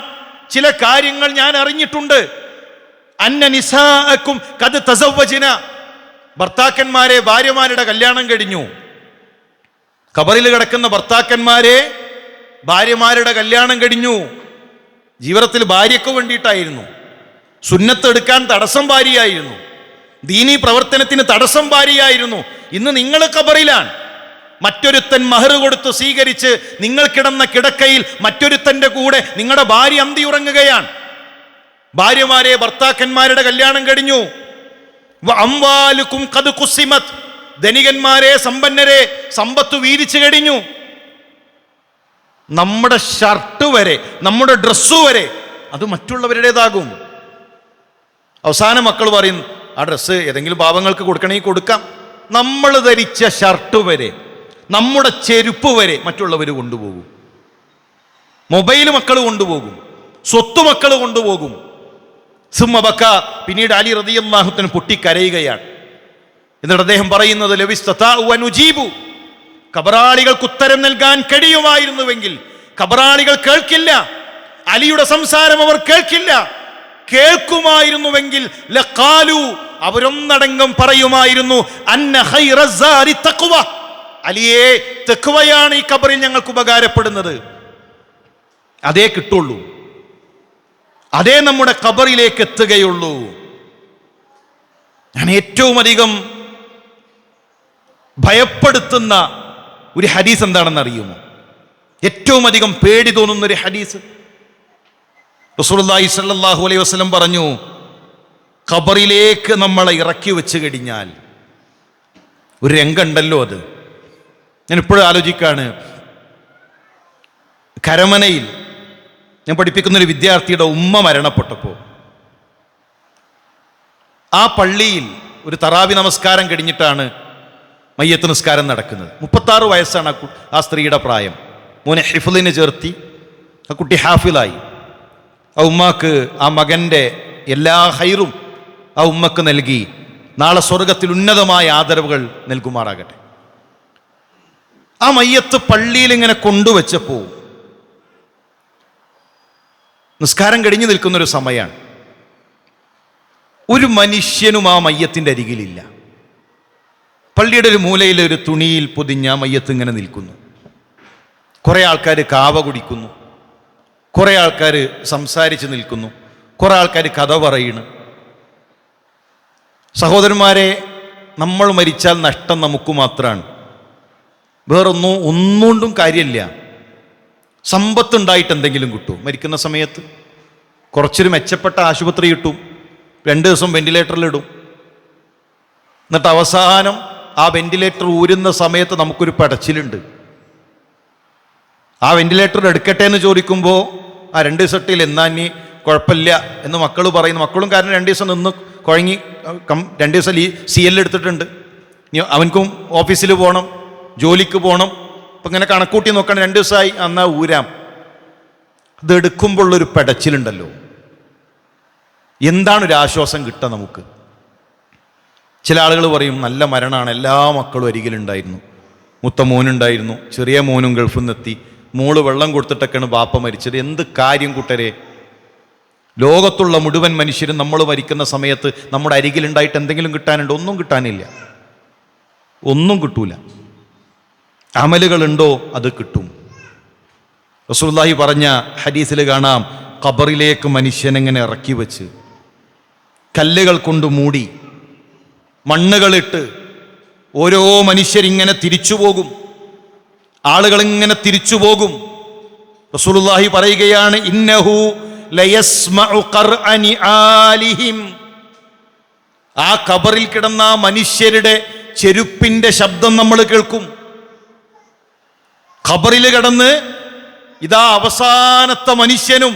ചില കാര്യങ്ങൾ ഞാൻ അറിഞ്ഞിട്ടുണ്ട്. അന്ന നിസാഅക്കും ഖദ് തസവ്വജ്ന. ഭർത്താക്കന്മാരെ, ഭാര്യമാരുടെ കല്യാണം കഴിഞ്ഞു. ഖബറിൽ കിടക്കുന്ന ഭർത്താക്കന്മാരെ, ഭാര്യമാരുടെ കല്യാണം കഴിഞ്ഞു. ജീവിതത്തിൽ ഭാര്യയ്ക്ക് വേണ്ടിയിട്ടായിരുന്നു. സുന്നത്ത് എടുക്കാൻ തടസ്സം ഭാര്യയായിരുന്നു. ദീനീ പ്രവർത്തനത്തിന് തടസ്സം ഭാര്യയായിരുന്നു. ഇന്ന് നിങ്ങൾ ഖബറിലാണ്. മറ്റൊരുത്തൻ മഹർ കൊടുത്ത് സ്വീകരിച്ച് നിങ്ങൾ കിടന്ന കിടക്കയിൽ മറ്റൊരുത്തന്റെ കൂടെ നിങ്ങളുടെ ഭാര്യ അന്തിയുറങ്ങുകയാണ്. ഭാര്യമാരെ, ഭർത്താക്കന്മാരുടെ കല്യാണം കഴിഞ്ഞു. അംവാലുക്കും ഖദ് ഖുസിമത്, ധനികന്മാരെ, സമ്പന്നരെ, സമ്പത്ത് വീതിച്ചു കഴിഞ്ഞു. നമ്മുടെ ഷർട്ട് വരെ, നമ്മുടെ ഡ്രസ്സ് വരെ അത് മറ്റുള്ളവരുടേതാകും. അവസാനം മക്കൾ പറയും, ആ ഡ്രസ്സ് ഏതെങ്കിലും പാവങ്ങൾക്ക് കൊടുക്കണമെങ്കിൽ കൊടുക്കാം. നമ്മൾ ധരിച്ച ഷർട്ട് വരെ, നമ്മുടെ ചെരുപ്പ് വരെ മറ്റുള്ളവർ കൊണ്ടുപോകും. മൊബൈൽ മക്കൾ കൊണ്ടുപോകും, സ്വത്ത് മക്കൾ കൊണ്ടുപോകും. സുമ്മബക്ക, പിന്നീട് അലി റളിയല്ലാഹു അൻഹു പൊട്ടിക്കരയുകയാണ്. എന്നിട്ട് അദ്ദേഹം പറയുന്നത്, ലവിസ്തതാഉ വനുജീബു, ഖബറാളികൾക്ക് ഉത്തരം നൽകാൻ കഴിയുമായിരുന്നുവെങ്കിൽ, ഖബറാളികൾ കേൾക്കില്ല, അലിയുടെ സംസാരം അവർ കേൾക്കില്ല. കേൾക്കുമായിരുന്നുവെങ്കിൽ ലഖാലു, അവരൊന്നടങ്കം പറയുമായിരുന്നു, അന്ന ഖൈറസ്സാരി തഖ്വ, അലിയെ, തഖ്വയാണ് ഈ ഖബറിൽ ഞങ്ങൾക്ക് ഉപകാരപ്പെടുന്നത്. അതേ കിട്ടുള്ളൂ, അതേ നമ്മുടെ ഖബറിലേക്ക് എത്തുകയുള്ളൂ. ഞാൻ ഏറ്റവും അധികം ഭയപ്പെടുത്തുന്ന ഒരു ഹദീസ് എന്താണെന്ന് അറിയുമോ? ഏറ്റവും അധികം പേടി തോന്നുന്ന ഒരു ഹദീസ്. റസൂലുള്ളാഹി സ്വല്ലല്ലാഹു അലൈഹി വസല്ലം പറഞ്ഞു, ഖബറിലേക്ക് നമ്മളെ ഇറക്കി വെച്ച് കഴിഞ്ഞാൽ ഒരു രംഗമുണ്ടല്ലോ, അത് ഞാൻ ഇപ്പോഴും ആലോചിക്കാണ്. കരമനയിൽ ഞാൻ പഠിപ്പിക്കുന്നൊരു വിദ്യാർത്ഥിയുടെ ഉമ്മ മരണപ്പെട്ടപ്പോൾ ആ പള്ളിയിൽ ഒരു തറാവി നമസ്കാരം കഴിഞ്ഞിട്ടാണ് മയ്യത്ത് നിസ്കാരം നടക്കുന്നത്. 36 വയസ്സാണ് ആ സ്ത്രീയുടെ പ്രായം. മോനെ ഹിഫ്ളിന് ചേർത്തി, ആ കുട്ടി ഹാഫിലായി. ആ ഉമ്മാക്ക് ആ മകൻ്റെ എല്ലാ ഹൈറും ആ ഉമ്മക്ക് നൽകി നാളെ സ്വർഗത്തിൽ ഉന്നതമായ ആദരവുകൾ നൽകുമാറാകട്ടെ. ആ മയ്യത്ത് പള്ളിയിൽ ഇങ്ങനെ കൊണ്ടുവച്ചപ്പോൾ നിസ്കാരം കഴിഞ്ഞു നിൽക്കുന്നൊരു സമയമാണ്. ഒരു മനുഷ്യനും ആ മയ്യത്തിൻ്റെ അരികിലില്ല. പള്ളിയുടെ ഒരു മൂലയിൽ ഒരു തുണിയിൽ പൊതിഞ്ഞ മയ്യത്ത് ഇങ്ങനെ നിൽക്കുന്നു. കുറേ ആൾക്കാർ കാവ കുടിക്കുന്നു, കുറേ ആൾക്കാർ സംസാരിച്ച് നിൽക്കുന്നു, കുറേ ആൾക്കാർ കഥ പറയുന്നു. സഹോദരന്മാരെ, നമ്മൾ മരിച്ചാൽ നഷ്ടം നമുക്ക് മാത്രമാണ്, ഒന്നുകൊണ്ടും കാര്യമില്ല. സമ്പത്തുണ്ടായിട്ട് എന്തെങ്കിലും കിട്ടും. മരിക്കുന്ന സമയത്ത് കുറച്ചൊരു മെച്ചപ്പെട്ട ആശുപത്രി കിട്ടും, 2 ദിവസം വെന്റിലേറ്ററിലിടും. എന്നിട്ട് അവസാനം ആ വെന്റിലേറ്റർ ഊരുന്ന സമയത്ത് നമുക്കൊരു പടച്ചിലുണ്ട്. ആ വെന്റിലേറ്റർ എടുക്കട്ടെ എന്ന് ചോദിക്കുമ്പോൾ ആ 2 ദിവസത്തിൽ എന്നാ ഇനി കുഴപ്പമില്ല എന്ന് മക്കൾ പറയുന്നു. മക്കളും കാരണം 2 ദിവസം നിന്ന് കുഴങ്ങി, 2 ദിവസം CL എടുത്തിട്ടുണ്ട്. ഇനി അവൻക്കും ഓഫീസിൽ പോകണം, ജോലിക്ക് പോകണം. അപ്പം ഇങ്ങനെ കണക്കൂട്ടി നോക്കണം, 2 ദിവസമായി, എന്നാ ഊരാം. ഇത് എടുക്കുമ്പോഴുള്ളൊരു പെടച്ചിലുണ്ടല്ലോ, എന്താണ് ഒരു ആശ്വാസം കിട്ടുക നമുക്ക്? ചില ആളുകൾ പറയും നല്ല മരണമാണ്, എല്ലാ മക്കളും അരികിലുണ്ടായിരുന്നു, മൂത്ത മോനുണ്ടായിരുന്നു, ചെറിയ മോനും ഗൾഫിൽ നിന്നെത്തി, മോള് വെള്ളം കൊടുത്തിട്ടൊക്കെയാണ് ബാപ്പ മരിച്ചത്. എന്ത് കാര്യം കൂട്ടരെ? ലോകത്തുള്ള മുഴുവൻ മനുഷ്യരും നമ്മൾ മരിക്കുന്ന സമയത്ത് നമ്മുടെ അരികിലുണ്ടായിട്ട് എന്തെങ്കിലും കിട്ടാനുണ്ടോ? ഒന്നും കിട്ടാനില്ല, ഒന്നും കിട്ടൂല. അമലുകളുണ്ടോ? അത് കിട്ടും. റസൂലുള്ളാഹി പറഞ്ഞ ഹദീസിൽ കാണാം, ഖബറിലേക്ക് മനുഷ്യനെങ്ങനെ ഇറക്കി വെച്ച് കല്ലുകൾ കൊണ്ട് മൂടി മണ്ണുകളിട്ട് ഓരോ മനുഷ്യരിങ്ങനെ തിരിച്ചു പോകും, ആളുകളിങ്ങനെ തിരിച്ചു പോകും. റസൂലുള്ളാഹി പറയുകയാണ്, ഇന്നഹു ലയസ്മഉ ഖർഅനി ആലിഹിം, ആ ഖബറിൽ കിടന്ന മനുഷ്യരുടെ ചെരുപ്പിന്റെ ശബ്ദം നമ്മൾ കേൾക്കും. ഖബറിൽ കിടന്ന് ഇതാ അവസാനത്തെ മനുഷ്യനും,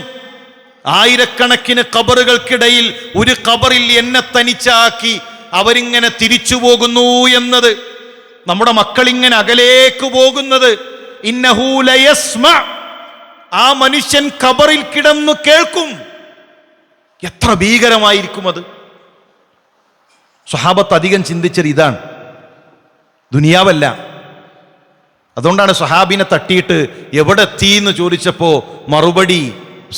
ആയിരക്കണക്കിന് ഖബറുകൾക്കിടയിൽ ഒരു ഖബറിൽ എന്നെ തനിച്ചാക്കി അവരിങ്ങനെ തിരിച്ചു പോകുന്നു എന്നത്, നമ്മുടെ മക്കളിങ്ങനെ അകലേക്ക് പോകുന്നത്, ഇന്നഹു ലയസ്മഅ, ആ മനുഷ്യൻ ഖബറിൽ കിടന്നു കേൾക്കും. എത്ര ഭീകരമായിരിക്കും അത്! സ്വഹാബത്ത് അധികം ചിന്തിച്ചത് ഇതാണ്, ദുനിയാവല്ല. അതുകൊണ്ടാണ് സ്വഹാബിനെ തട്ടിയിട്ട് എവിടെ എത്തി എന്ന് ചോദിച്ചപ്പോൾ മറുപടി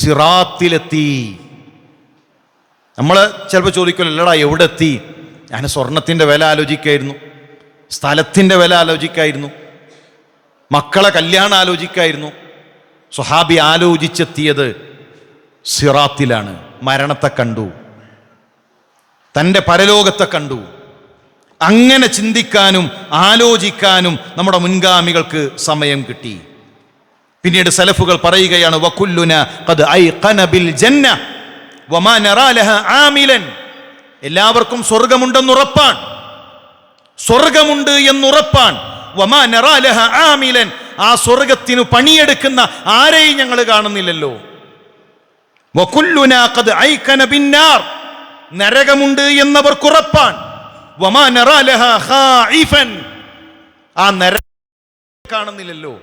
സിറാത്തിലെത്തി. നമ്മൾ ചിലപ്പോൾ ചോദിക്കുമല്ലോ, അല്ലടാ എവിടെ എത്തി? ഞാൻ സ്വർണത്തിൻ്റെ വില ആലോചിക്കായിരുന്നു, സ്ഥലത്തിൻ്റെ വില ആലോചിക്കായിരുന്നു, മക്കളെ കല്യാണം ആലോചിക്കായിരുന്നു. സ്വഹാബി ആലോചിച്ചെത്തിയത് സിറാത്തിലാണ്. മരണത്തെ കണ്ടു, തൻ്റെ പരലോകത്തെ കണ്ടു. അങ്ങനെ ചിന്തിക്കാനും ആലോചിക്കാനും നമ്മുടെ മുൻഗാമികൾക്ക് സമയം കിട്ടി. പിന്നീട് സലഫുകൾ പറയുകയാണ്, വകുല്ലുന ഖദ് ഐഖന ബിൽ ജന്ന വമാ നറാ ലഹാ ആമിലൻ. എല്ലാവർക്കും സ്വർഗമുണ്ടെന്നുറപ്പാണ്, സ്വർഗമുണ്ട് എന്നുറപ്പാണ്. വമാ നറാ ലഹാ ആമിലൻ, ആ സ്വർഗത്തിന് പണിയെടുക്കുന്ന ആരെയും ഞങ്ങൾ കാണുന്നില്ലല്ലോ. വകുല്ലുന ഖദ് ഐഖന ബിന്നാർ, നരകമുണ്ട് എന്നവർക്ക് ഉറപ്പാണ്. വമാ നറാ ലഹാ ഖായിഫൻ, ആ നരകം കാണുന്നില്ലല്ലോ.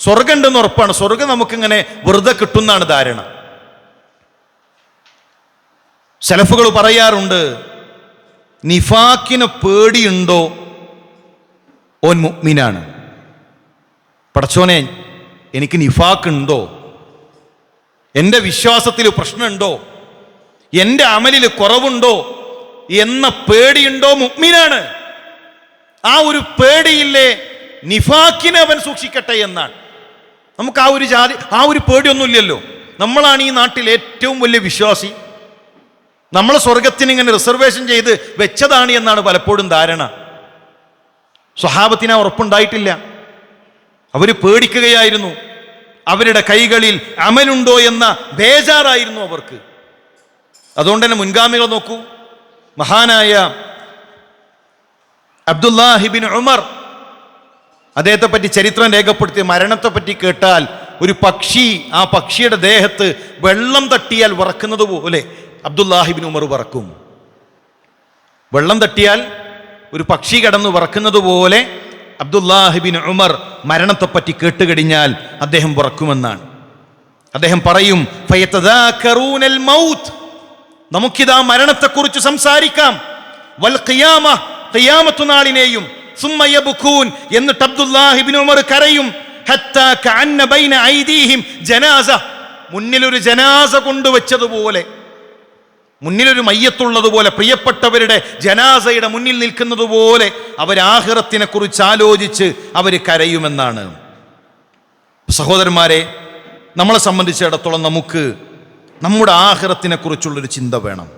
സ്വർഗം ഉണ്ടെന്ന് ഉറപ്പാണ്. സ്വർഗം നമുക്കിങ്ങനെ വെറുതെ കിട്ടുന്നതാണ് ധാരണ. സലഫുകൾ പറയാറുണ്ട്, നിഫാക്കിന് പേടിയുണ്ടോ ഓൻ മുഅ്മിനാണ്. പടച്ചോനെ, എനിക്ക് നിഫാക്ക് ഉണ്ടോ, എൻ്റെ വിശ്വാസത്തിൽ പ്രശ്നമുണ്ടോ, എൻ്റെ അമലിൽ കുറവുണ്ടോ എന്ന പേടിയുണ്ടോ മുഅ്മിനാണ്. ആ ഒരു പേടിയില്ലേ, നിഫാക്കിനെ അവൻ സൂക്ഷിക്കട്ടെ എന്നാണ്. നമുക്ക് ആ ഒരു പേടിയൊന്നുമില്ലല്ലോ. നമ്മളാണ് ഈ നാട്ടിൽ ഏറ്റവും വലിയ വിശ്വാസി. നമ്മൾ സ്വർഗത്തിന് ഇങ്ങനെ റിസർവേഷൻ ചെയ്ത് വെച്ചതാണ് എന്നാണ് പലപ്പോഴും ധാരണ. സ്വഹാബത്തിന് ഉറപ്പുണ്ടായിട്ടില്ല. അവർ പേടിക്കുകയായിരുന്നു. അവരുടെ കൈകളിൽ അമലുണ്ടോ എന്ന ബേജാറായിരുന്നു അവർക്ക്. അതുകൊണ്ട് തന്നെ മുൻഗാമികൾ നോക്കൂ. മഹാനായ അബ്ദുല്ലാഹിബിൻ ഉമർ, അദ്ദേഹത്തെ പറ്റി ചരിത്രം രേഖപ്പെടുത്തിയ മരണത്തെ പറ്റി കേട്ടാൽ ഒരു പക്ഷി, ആ പക്ഷിയുടെ ദേഹത്ത് വെള്ളം തട്ടിയാൽ വിറക്കുന്നത് പോലെ അബ്ദുല്ലാഹിബിൻ ഉമർ വിറക്കും. വെള്ളം തട്ടിയാൽ ഒരു പക്ഷി കിടന്ന് വിറക്കുന്നത് പോലെ അബ്ദുല്ലാഹിബിൻ ഉമർ മരണത്തെപ്പറ്റി കേട്ടുകഴിഞ്ഞാൽ അദ്ദേഹം വിറക്കുമെന്നാണ്. അദ്ദേഹം പറയും, ഫയതദാകറൂനൽ മൗത്ത്, നമുക്കിതാ മരണത്തെക്കുറിച്ച് സംസാരിക്കാം. വൽ ഖിയാമ, ഖിയാമത്ത് നാളിനെയും. സുമ്മ യബ്കൂൻ, എന്നിട്ട് അബ്ദുല്ലാഹിബ്നു ഉമർ കരയും. ഹത്താ കഅന്ന ബൈന ഐദീഹിം ജനാസ, മുന്നിലൊരു ജനാസ കൊണ്ടുവച്ചതുപോലെ, മുന്നിലൊരു മയ്യത്തുള്ളതുപോലെ, പ്രിയപ്പെട്ടവരുടെ ജനാസയുടെ മുന്നിൽ നിൽക്കുന്നത് പോലെ അവർ ആഖിറത്തിനെ കുറിച്ച് ആലോചിച്ച് അവർ കരയുമെന്നാണ്. സഹോദരന്മാരെ, നമ്മളെ സംബന്ധിച്ചിടത്തോളം നമുക്ക് നമ്മുടെ ആഖിറത്തിനെ കുറിച്ചുള്ളൊരു ചിന്ത വേണം.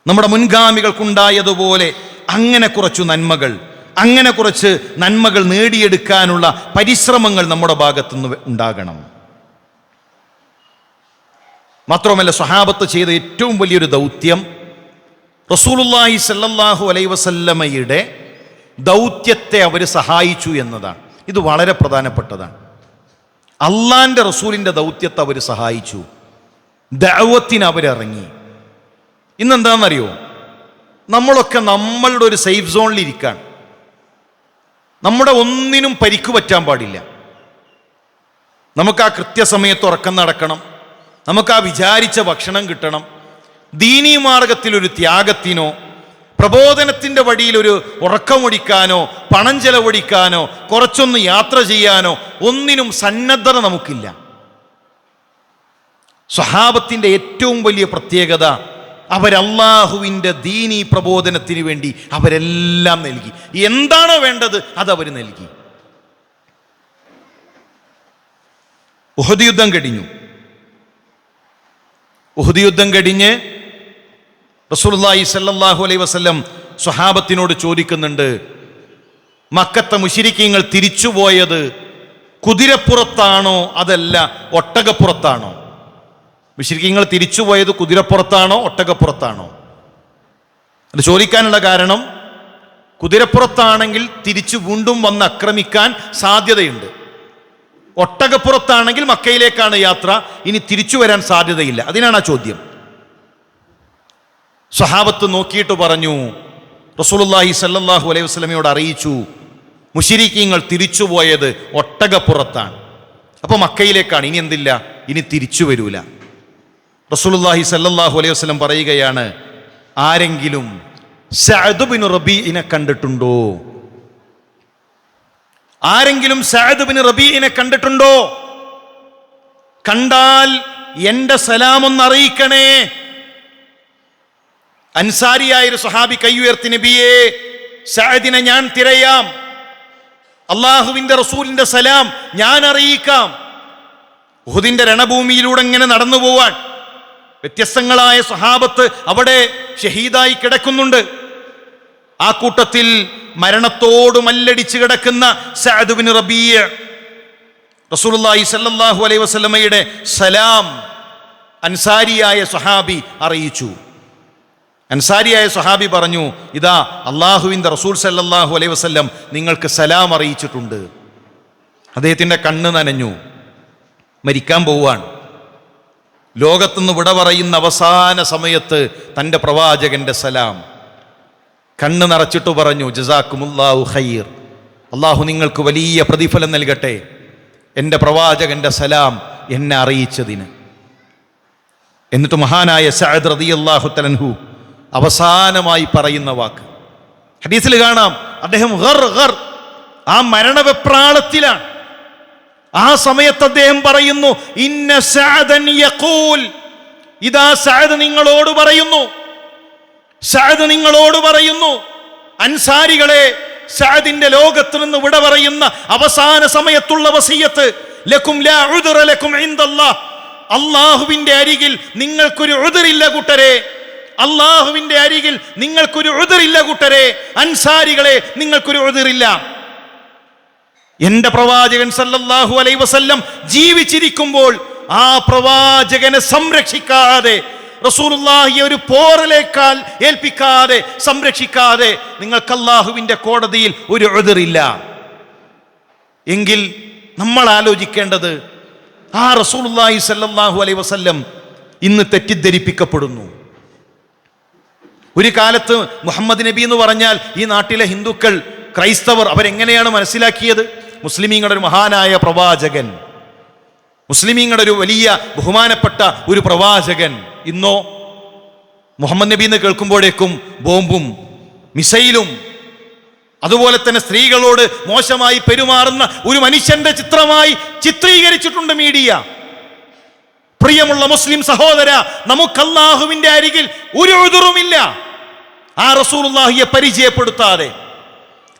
നമ്മുടെ മുൻഗാമികൾക്കുണ്ടായതുപോലെ അങ്ങനെ കുറച്ച് നന്മകൾ നേടിയെടുക്കാനുള്ള പരിശ്രമങ്ങൾ നമ്മുടെ ഭാഗത്തുനിന്ന് ഉണ്ടാകണം. മാത്രമല്ല, സ്വഹാബത്ത് ചെയ്ത ഏറ്റവും വലിയൊരു ദൗത്യം റസൂലുള്ളാഹി സ്വല്ലല്ലാഹു അലൈഹി വസല്ലമയുടെ ദൗത്യത്തെ അവർ സഹായിച്ചു എന്നതാണ്. ഇത് വളരെ പ്രധാനപ്പെട്ടതാണ്. അള്ളാന്റെ റസൂലിന്റെ ദൗത്യത്തെ അവർ സഹായിച്ചു, ദഅവത്തിന് അവരിറങ്ങി. ഇന്നെന്താണെന്നറിയോ, നമ്മളൊക്കെ നമ്മളുടെ ഒരു സേഫ് സോണിൽ ഇരിക്കുകയാണ്. നമ്മുടെ ഒന്നിനും പരിക്ക് പറ്റാൻ പാടില്ല. നമുക്ക് ആ കൃത്യസമയത്ത് ഉറക്കം നടക്കണം, നമുക്ക് ആ വിചാരിച്ച ഭക്ഷണം കിട്ടണം. ദീനീ മാർഗത്തിലൊരു ത്യാഗത്തിനോ പ്രബോധനത്തിൻ്റെ വഴിയിലൊരു ഉറക്കമൊടിക്കാനോ പണം ചെലവഴിക്കാനോ കുറച്ചൊന്ന് യാത്ര ചെയ്യാനോ ഒന്നിനും സന്നദ്ധത നമുക്കില്ല. സ്വഹാബത്തിൻ്റെ ഏറ്റവും വലിയ പ്രത്യേകത, അവരല്ലാഹുവിൻ്റെ ദീനീ പ്രബോധനത്തിന് വേണ്ടി അവരെല്ലാം നൽകി. എന്താണോ വേണ്ടത് അതവർ നൽകി. ഉഹദ് യുദ്ധം കഴിഞ്ഞു. ഉഹദ് യുദ്ധം കഴിഞ്ഞ് റസൂലുള്ളാഹി സ്വല്ലല്ലാഹു അലൈഹി വസല്ലം സ്വഹാബത്തിനോട് ചോദിക്കുന്നുണ്ട്, മക്കത്തെ മുശ്രിക്കീങ്ങൾ തിരിച്ചുപോയത് കുതിരപ്പുറത്താണോ അതല്ല ഒട്ടകപ്പുറത്താണോ? മുശ്രിക്കീങ്ങൾ തിരിച്ചുപോയത് കുതിരപ്പുറത്താണോ ഒട്ടകപ്പുറത്താണോ? അത് ചോദിക്കാനുള്ള കാരണം, കുതിരപ്പുറത്താണെങ്കിൽ തിരിച്ചു വീണ്ടും വന്ന് ആക്രമിക്കാൻ സാധ്യതയുണ്ട്. ഒട്ടകപ്പുറത്താണെങ്കിൽ മക്കയിലേക്കാണ് യാത്ര, ഇനി തിരിച്ചു വരാൻ സാധ്യതയില്ല. അതിനാണ് ആ ചോദ്യം. സ്വഹാബത്ത് നോക്കിയിട്ട് പറഞ്ഞു, റസൂലുള്ളാഹി സ്വല്ലല്ലാഹു അലൈഹി വസല്ലമയോട് അറിയിച്ചു, മുശ്രിക്കീങ്ങൾ തിരിച്ചുപോയത് ഒട്ടകപ്പുറത്താണ്. അപ്പോൾ മക്കയിലേക്കാണ്, ഇനി എന്തില്ല, ഇനി തിരിച്ചു വരൂല. റസൂലുള്ളാഹി സ്വല്ലല്ലാഹു അലൈഹി വസല്ലം പറയുകയാണ്, ആരെങ്കിലും സഅദ് ബിൻ റബീഇനെ കണ്ടിട്ടുണ്ടോ? ആരെങ്കിലും സഅദ് ബിൻ റബീഇനെ കണ്ടിട്ടുണ്ടോ? കണ്ടാൽ എൻ്റെ സലാം ഒന്ന് അറിയിക്കണേ. അൻസാരിയായൊരു സ്വഹാബി കൈ ഉയർത്തി, നബിയേ, സഅദിനെ ഞാൻ തിരയാം, അള്ളാഹുവിൻ്റെ റസൂലിൻ്റെ സലാം ഞാൻ അറിയിക്കാം. ഉഹുദിന്റെ രണഭൂമിയിലൂടെ ഇങ്ങനെ നടന്നു പോവാൻ വ്യത്യസ്തങ്ങളായ സ്വഹാബത്ത് അവിടെ ഷഹീദായി കിടക്കുന്നുണ്ട്. ആ കൂട്ടത്തിൽ മരണത്തോട് മല്ലടിച്ച് കിടക്കുന്ന സഅദ് ബിൻ റബീഅ റസൂലുള്ളാഹി സ്വല്ലല്ലാഹു അലൈഹി വസല്ലമയുടെ സലാം അൻസാരിയായ സ്വഹാബി അറിയിച്ചു. അൻസാരിയായ സ്വഹാബി പറഞ്ഞു, ഇതാ അള്ളാഹുവിൻ്റെ റസൂൽ സല്ലല്ലാഹു അലൈഹി വസല്ലം നിങ്ങൾക്ക് സലാം അറിയിച്ചിട്ടുണ്ട്. അദ്ദേഹത്തിൻ്റെ കണ്ണ് നനഞ്ഞു. മരിക്കാൻ പോവുകയാണ്. ലോകത്തുനിന്ന് വിട പറയുന്ന അവസാന സമയത്ത് തൻ്റെ പ്രവാചകന്റെ സലാം കണ്ണ് നിറച്ചിട്ട് പറഞ്ഞു, ജസാക്കുമുല്ലാഹു ഖൈർ, അള്ളാഹു നിങ്ങൾക്ക് വലിയ പ്രതിഫലം നൽകട്ടെ എൻ്റെ പ്രവാചകന്റെ സലാം എന്നെ അറിയിച്ചതിന്. എന്നിട്ട് മഹാനായ സഅദ് റളിയല്ലാഹു തആല അൻഹു അവസാനമായി പറയുന്ന വാക്ക് ഹദീസിൽ കാണാം. അദ്ദേഹം ആ മരണവെപ്രാളത്തിലാണ്. ആ സമയത്ത് അദ്ദേഹം പറയുന്നു, ഇന്ന സഅദൻ യഖൂൽ, ഇതാ സഅദ് നിങ്ങളോട് പറയുന്നു, സഅദ് നിങ്ങളോട് പറയുന്നു, അൻസാരികളെ, സഅദിന്റെ ലോകത്ത് നിന്ന് വിട പറയുന്ന അവസാന സമയത്തുള്ള വസിയത്ത്, ലക്കും ലാ ഉദ്റ ലക്കും ഇൻദല്ലാഹ്, അല്ലാഹുവിന്റെ അരികിൽ നിങ്ങൾക്കൊരു ഉദ്റില്ല കൂട്ടരെ, അല്ലാഹുവിന്റെ അരികിൽ നിങ്ങൾക്കൊരു ഉദ്റില്ല കൂട്ടരെ, അൻസാരികളെ നിങ്ങൾക്കൊരു ഉദ്റില്ല. എന്റെ പ്രവാചകൻ സല്ലല്ലാഹു അലൈഹി വസല്ലം ജീവിച്ചിരിക്കുമ്പോൾ ആ പ്രവാചകനെ സംരക്ഷിക്കാതെ, റസൂലുള്ളാഹിയെ ഒരു പോറലേക്കാൽ ഏൽപ്പിക്കാതെ സംരക്ഷിക്കാതെ നിങ്ങൾക്ക് അല്ലാഹുവിന്റെ കോടതിയിൽ ഒരു ഉദ്റില്ല. എങ്കിൽ നമ്മൾ ആലോചിക്കേണ്ടത്, ആ റസൂലുള്ളാഹി സല്ലല്ലാഹു അലൈഹി വസല്ലം ഇന്ന് തെറ്റിദ്ധരിപ്പിക്കപ്പെടുന്നു. ഒരു കാലത്ത് മുഹമ്മദ് നബി എന്ന് പറഞ്ഞാൽ ഈ നാട്ടിലെ ഹിന്ദുക്കൾ, ക്രൈസ്തവർ അവരെങ്ങനെയാണ് മനസ്സിലാക്കിയത്? മുസ്ലിമീങ്ങളുടെ ഒരു മഹാനായ പ്രവാചകൻ, മുസ്ലിമീങ്ങളുടെ ഒരു വലിയ ബഹുമാനപ്പെട്ട ഒരു പ്രവാചകൻ. ഇന്നോ മുഹമ്മദ് നബി എന്ന് കേൾക്കുമ്പോഴേക്കും ബോംബും മിസൈലും അതുപോലെ തന്നെ സ്ത്രീകളോട് മോശമായി പെരുമാറുന്ന ഒരു മനുഷ്യന്റെ ചിത്രമായി ചിത്രീകരിച്ചിട്ടുണ്ട് മീഡിയ. പ്രിയമുള്ള മുസ്ലിം സഹോദര, നമുക്ക് അല്ലാഹുവിന്റെ അരികിൽ ഒരു ഉദ്റുമില്ല. ആ റസൂലുള്ളാഹിയെ പരിചയപ്പെടുത്താതെ,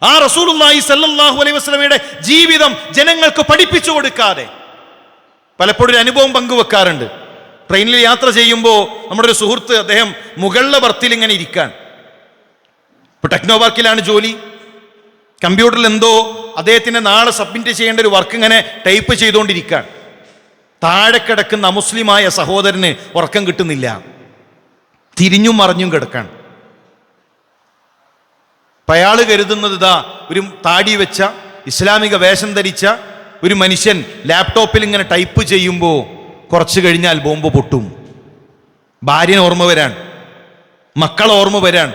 ആ റസൂലുള്ളാഹി സല്ലല്ലാഹു അലൈഹി വസല്ലമയുടെ ജീവിതം ജനങ്ങൾക്ക് പഠിപ്പിച്ചു കൊടുക്കാതെ. പലപ്പോഴും ഒരു അനുഭവം പങ്കുവെക്കാറുണ്ട്. ട്രെയിനിൽ യാത്ര ചെയ്യുമ്പോൾ നമ്മുടെ ഒരു സുഹൃത്ത്, അദ്ദേഹം മുകളിലെ ബർത്തിൽ ഇങ്ങനെ ഇരിക്കാൻ, ഇപ്പൊ ടെക്നോ പാർക്കിലാണ് ജോലി. കമ്പ്യൂട്ടറിൽ എന്തോ അദ്ദേഹത്തിന് നാളെ സബ്മിറ്റ് ചെയ്യേണ്ട ഒരു വർക്ക് ഇങ്ങനെ ടൈപ്പ് ചെയ്തുകൊണ്ടിരിക്കാൻ. താഴെ കിടക്കുന്ന അമുസ്ലിമായ സഹോദരന് ഉറക്കം കിട്ടുന്നില്ല, തിരിഞ്ഞും മറിഞ്ഞും കിടക്കാൻ. അപ്പം അയാൾ കരുതുന്നത്, ഇതാ ഒരു താടി വെച്ച ഇസ്ലാമിക വേഷം ധരിച്ച ഒരു മനുഷ്യൻ ലാപ്ടോപ്പിൽ ഇങ്ങനെ ടൈപ്പ് ചെയ്യുമ്പോൾ കുറച്ച് കഴിഞ്ഞാൽ ബോംബ് പൊട്ടും. ഭാര്യനെ ഓർമ്മ വരാൻ, മക്കളെ ഓർമ്മ വരാൻ.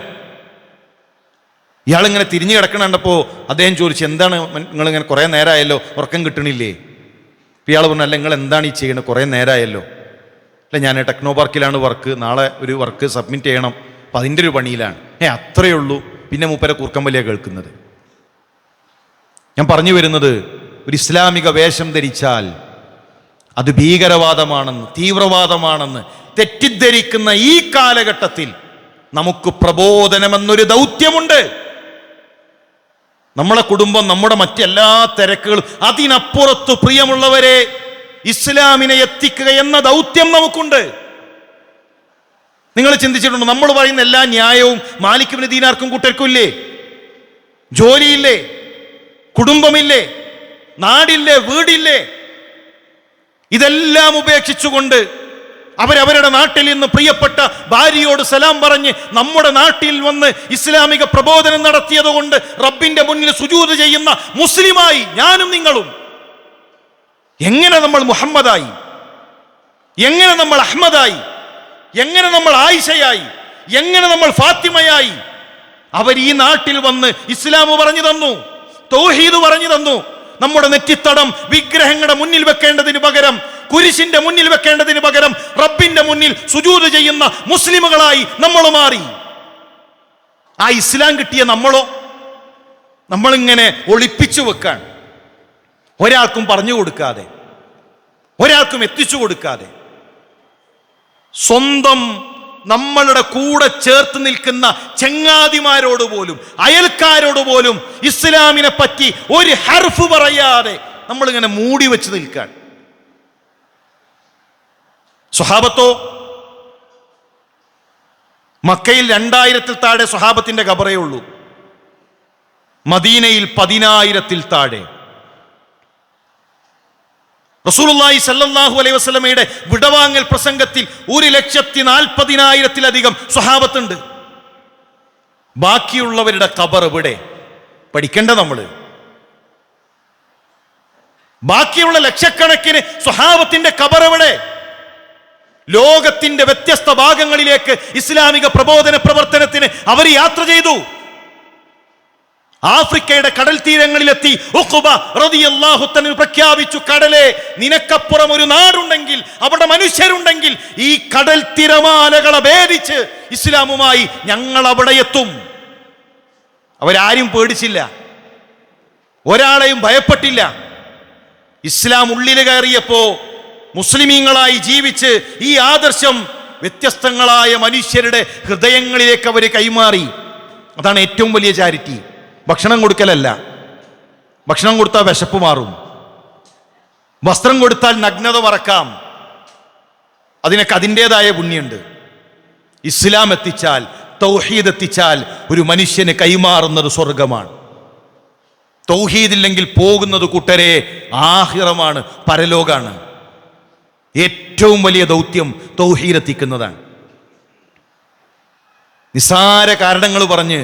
ഇയാളിങ്ങനെ തിരിഞ്ഞു കിടക്കണപ്പോൾ അദ്ദേഹം ചോദിച്ചു, എന്താണ് നിങ്ങളിങ്ങനെ കുറേ നേരമായല്ലോ, ഉറക്കം കിട്ടണില്ലേ? ഇയാൾ പറഞ്ഞു, അല്ല നിങ്ങൾ എന്താണ് ഈ ചെയ്യണത്, കുറേ നേരമായല്ലോ. അല്ല ഞാൻ ടെക്നോ പാർക്കിലാണ് വർക്ക്, നാളെ ഒരു വർക്ക് സബ്മിറ്റ് ചെയ്യണം, അപ്പം അതിൻ്റെ ഒരു പണിയിലാണ്. അത്രയേ ഉള്ളൂ. പിന്നെ മൂപ്പരെ കൂർക്കമ്പലിയ കേൾക്കുന്നത്. ഞാൻ പറഞ്ഞു വരുന്നത്, ഒരു ഇസ്ലാമിക വേഷം ധരിച്ചാൽ അത് ഭീകരവാദമാണെന്ന്, തീവ്രവാദമാണെന്ന് തെറ്റിദ്ധരിക്കുന്ന ഈ കാലഘട്ടത്തിൽ നമുക്ക് പ്രബോധനമെന്നൊരു ദൗത്യമുണ്ട്. നമ്മളെ കുടുംബം, നമ്മുടെ മറ്റെല്ലാ തിരക്കുകളും, അതിനപ്പുറത്ത് പ്രിയമുള്ളവരെ ഇസ്ലാമിനെ എത്തിക്കുക എന്ന ദൗത്യം നമുക്കുണ്ട്. നിങ്ങൾ ചിന്തിച്ചിട്ടുണ്ടോ? നമ്മൾ പറയുന്ന എല്ലാ ന്യായവും മാലിക് ഇബ്നു ദീനാർക്കും കൂട്ടർക്കും ഇല്ലേ? ജോലിയില്ലേ? കുടുംബമില്ലേ? നാടില്ലേ? വീടില്ലേ? ഇതെല്ലാം ഉപേക്ഷിച്ചുകൊണ്ട് അവരവരുടെ നാട്ടിൽ നിന്ന് പ്രിയപ്പെട്ട ഭാര്യയോട് സലാം പറഞ്ഞ് നമ്മുടെ നാട്ടിൽ വന്ന് ഇസ്ലാമിക പ്രബോധനം നടത്തിയതുകൊണ്ട് റബ്ബിന്റെ മുന്നിൽ സുജൂദ് ചെയ്യുന്ന മുസ്ലിമായി ഞാനും നിങ്ങളും. എങ്ങനെ നമ്മൾ മുഹമ്മദായി? എങ്ങനെ നമ്മൾ അഹ്മദായി? എങ്ങനെ നമ്മൾ ആയിഷയായി? എങ്ങനെ നമ്മൾ ഫാത്തിമയായി? അവർ ഈ നാട്ടിൽ വന്ന് ഇസ്ലാം പറഞ്ഞു തന്നു, തൗഹീദ് പറഞ്ഞു തന്നു. നമ്മുടെ നെറ്റിത്തടം വിഗ്രഹങ്ങളുടെ മുന്നിൽ വെക്കേണ്ടതിന് പകരം, കുരിശിന്റെ മുന്നിൽ വെക്കേണ്ടതിന് പകരം റബ്ബിന്റെ മുന്നിൽ സുജൂദ് ചെയ്യുന്ന മുസ്ലിമുകളായി നമ്മൾ മാറി. ആ ഇസ്ലാം കിട്ടിയ നമ്മളിങ്ങനെ ഒളിപ്പിച്ചു വെക്കാൻ, ഒരാൾക്കും പറഞ്ഞു കൊടുക്കാതെ, ഒരാൾക്കും എത്തിച്ചു കൊടുക്കാതെ, സ്വന്തം നമ്മളുടെ കൂടെ ചേർത്ത് നിൽക്കുന്ന ചങ്ങാതിമാരോട് പോലും, അയൽക്കാരോട് പോലും ഇസ്ലാമിനെ പറ്റി ഒരു ഹർഫ് പറയാതെ നമ്മളിങ്ങനെ മൂടി വെച്ച് നിൽക്കാൻ. സ്വഹാബത്തോ, മക്കയിൽ 2000-ൽ താഴെ സ്വഹാബത്തിന്റെ ഖബറേ ഉള്ളൂ. മദീനയിൽ 10,000-ൽ താഴെ. റസൂലുള്ളാഹി സ്വല്ലല്ലാഹു അലൈഹി വസല്ലമയുടെ വിടവാങ്ങൽ പ്രസംഗത്തിൽ 1,40,40,000-ലധികം സ്വഹാബത്തുണ്ട്. ബാക്കിയുള്ളവരുടെ ഖബർ എവിടെ? പഠിക്കണ്ട നമ്മള്. ബാക്കിയുള്ള ലക്ഷക്കണക്കിന് സ്വഹാബത്തിന്റെ ഖബർ എവിടെ? ലോകത്തിന്റെ വ്യത്യസ്ത ഭാഗങ്ങളിലേക്ക് ഇസ്ലാമിക പ്രബോധന പ്രവർത്തനത്തിന് അവർ യാത്ര ചെയ്തു. ആഫ്രിക്കയുടെ കടൽ തീരങ്ങളിലെത്തി ഉഖബ റളിയല്ലാഹു തആല പ്രഖ്യാപിച്ചു, കടലെ, നിനക്കപ്പുറം ഒരു നാടുണ്ടെങ്കിൽ, അവിടെ മനുഷ്യരുണ്ടെങ്കിൽ, ഈ കടൽ തിരമാലകളെ ഭേദിച്ച് ഇസ്ലാമുമായി ഞങ്ങൾ അവിടെ എത്തും. അവരാരും പേടിച്ചില്ല, ഒരാളെയും ഭയപ്പെട്ടില്ല. ഇസ്ലാം ഉള്ളിൽ കയറിയപ്പോ മുസ്ലിമീങ്ങളായി ജീവിച്ച് ഈ ആദർശം വ്യത്യസ്തങ്ങളായ മനുഷ്യരുടെ ഹൃദയങ്ങളിലേക്ക് അവർ കൈമാറി. അതാണ് ഏറ്റവും വലിയ ചാരിറ്റി. ഭക്ഷണം കൊടുക്കലല്ല. ഭക്ഷണം കൊടുത്താൽ വിശപ്പ് മാറും, വസ്ത്രം കൊടുത്താൽ നഗ്നത മറക്കാം, അതിനൊക്കെ അതിൻ്റെതായ പുണ്യമുണ്ട്. ഇസ്ലാം എത്തിച്ചാൽ, തൗഹീദ് എത്തിച്ചാൽ ഒരു മനുഷ്യന് കൈമാറുന്നത് സ്വർഗമാണ്. തൗഹീദില്ലെങ്കിൽ പോകുന്നത് കൂട്ടരെ ആഖിറമാണ്, പരലോകാണ്. ഏറ്റവും വലിയ ദൗത്യം തൗഹീദ് എത്തിക്കുന്നതാണ്. നിസ്സാര കാരണങ്ങൾ പറഞ്ഞ്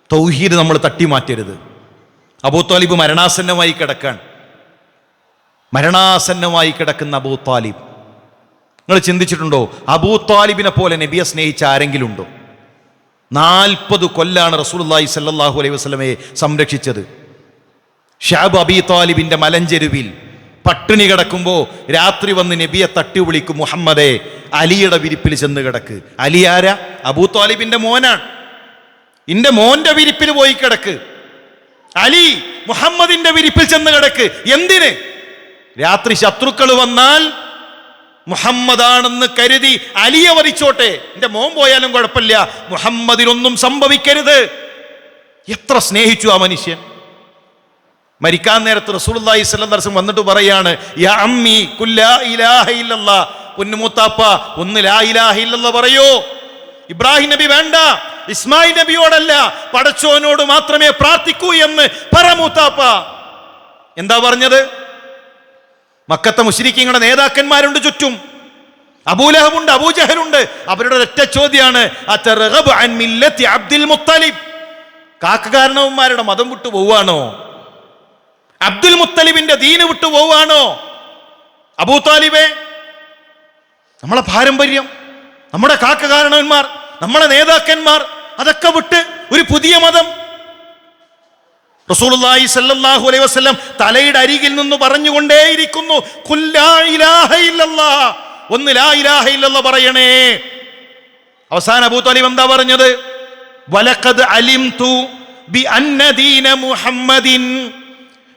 തൗഹീദ് നമ്മൾ തട്ടിമാറ്റരുത്. അബൂത്വാലിബ് മരണാസന്നമായി കിടക്കാൻ. മരണാസന്നമായി കിടക്കുന്ന അബൂത്വാലിബ്, നിങ്ങൾ ചിന്തിച്ചിട്ടുണ്ടോ? അബൂത്വാലിബിനെ പോലെ നബിയെ സ്നേഹിച്ച ആരെങ്കിലും ഉണ്ടോ? 40 കൊല്ലാണ് റസൂലുള്ളാഹി സ്വല്ലല്ലാഹു അലൈഹി വസല്ലമയെ സംരക്ഷിച്ചത്. ഷഅബ് അബീ ത്വാലിബിന്റെ മലഞ്ചെരുവിൽ പട്ടിണി കിടക്കുമ്പോൾ രാത്രി വന്ന് നബിയെ തട്ടി വിളിക്കും, മുഹമ്മദേ, അലിയുടെ വിരിപ്പിൽ ചെന്ന് കിടക്ക്. അലി ആരാ? അബൂ ത്വാലിബിന്റെ മോനാണ്. ഇന്റെ മോന്റെ വിരിപ്പിൽ പോയി കിടക്ക്. അലി മുഹമ്മദിന്റെ വിരിപ്പിൽ ചെന്ന് കിടക്ക്. എന്തിന്? രാത്രി ശത്രുക്കൾ വന്നാൽ മുഹമ്മദാണെന്ന് കരുതി അലിയെ വരിച്ചോട്ടെ, എന്റെ മോൻ പോയാലും കുഴപ്പമില്ല, മുഹമ്മദിനൊന്നും സംഭവിക്കരുത്. എത്ര സ്നേഹിച്ചു ആ മനുഷ്യൻ. മരിക്കാൻ നേരത്ത് റസൂലുള്ളാഹി സ്വല്ലല്ലാഹു അലൈഹി വസല്ലം വന്നിട്ട് പറയാണ്, യാ അമ്മി ഖുൽ ലാ ഇലാഹ ഇല്ലല്ലാഹ്, പൊന്നുമൂത്താപ്പ ഒന്ന് ലാ ഇലാഹ ഇല്ലല്ലാഹ് പറയോ. ഇബ്രാഹിം നബി വേണ്ട, ഇസ്മായിൽ നബിയോടല്ല, പടച്ചോനോട് മാത്രമേ പ്രാർത്ഥിക്കൂ എന്ന് പറ മൂത്താപ്പ. എന്താ പറഞ്ഞത്? മക്കത്തെ മുശ്രിക്കീങ്ങളുടെ നേതാക്കന്മാരുണ്ട് ചുറ്റും. അബൂലഹബുണ്ട്, അബൂജഹലുണ്ട്. അവരുടെ ഒറ്റ ചോദ്യമാണ്, അതർഗബു അൻ മില്ലത്തി അബ്ദുൽ മുത്തലിബ്, കാക്കകാരണവന്മാരുടെ മതം വിട്ടു പോവാണോ? അബ്ദുൽ മുത്തലിബിന്റെ ദീന് വിട്ടു പോവാണോ? അബൂ താലിബേ, നമ്മളെ പാരമ്പര്യം, നമ്മുടെ കാക്കകാരണവന്മാർ, നമ്മളെ നേതാക്കന്മാർ, അതൊക്കെ വിട്ട് ഒരു പുതിയ മതം. റസൂലുള്ളാഹി സ്വല്ലല്ലാഹു അലൈഹി വസല്ലം തലയുടെ അരികിൽ നിന്ന് പറഞ്ഞുകൊണ്ടേയിരിക്കുന്നു, ഖുൽ ലാ ഇലാഹ ഇല്ലല്ലാഹ്, ഒന്ന് ലാ ഇലാഹ ഇല്ലല്ലാഹ് പറയണേ. അവസാനം അബൂ ത്വാലിബ് എന്താ പറഞ്ഞത്? വലഖദ് അലിംതു ബി അന്ന ദീന മുഹമ്മദിൻ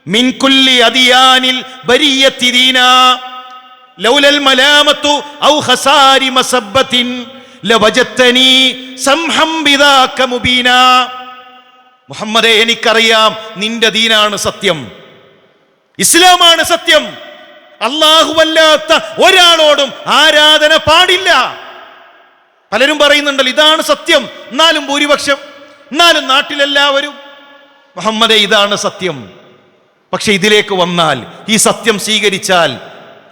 മിൻ കുല്ലി അദിയാനിൽ ബരിയത്തി ദീനാ ലൗലൽ മലാമത്തു ഔ ഖസാരി മസബ്ബത്തിൻ ലവജത്തനി സംഹം ബിദാക മുബീനാ. മുഹമ്മദേ, എനിക്കറിയാം നിന്റെ ദീനാണ് സത്യം, ഇസ്ലാമാണ് സത്യം. അല്ലാഹുവല്ലാത്ത ഒരാളോടും ആരാധന പാടില്ല. പലരും പറയുന്നുണ്ടല്ലോ ഇതാണ് സത്യം, എന്നാലും ഭൂരിപക്ഷം, എന്നാലും നാട്ടിലെല്ലാവരും. മുഹമ്മദേ, ഇതാണ് സത്യം. പക്ഷെ ഇതിലേക്ക് വന്നാൽ, ഈ സത്യം സ്വീകരിച്ചാൽ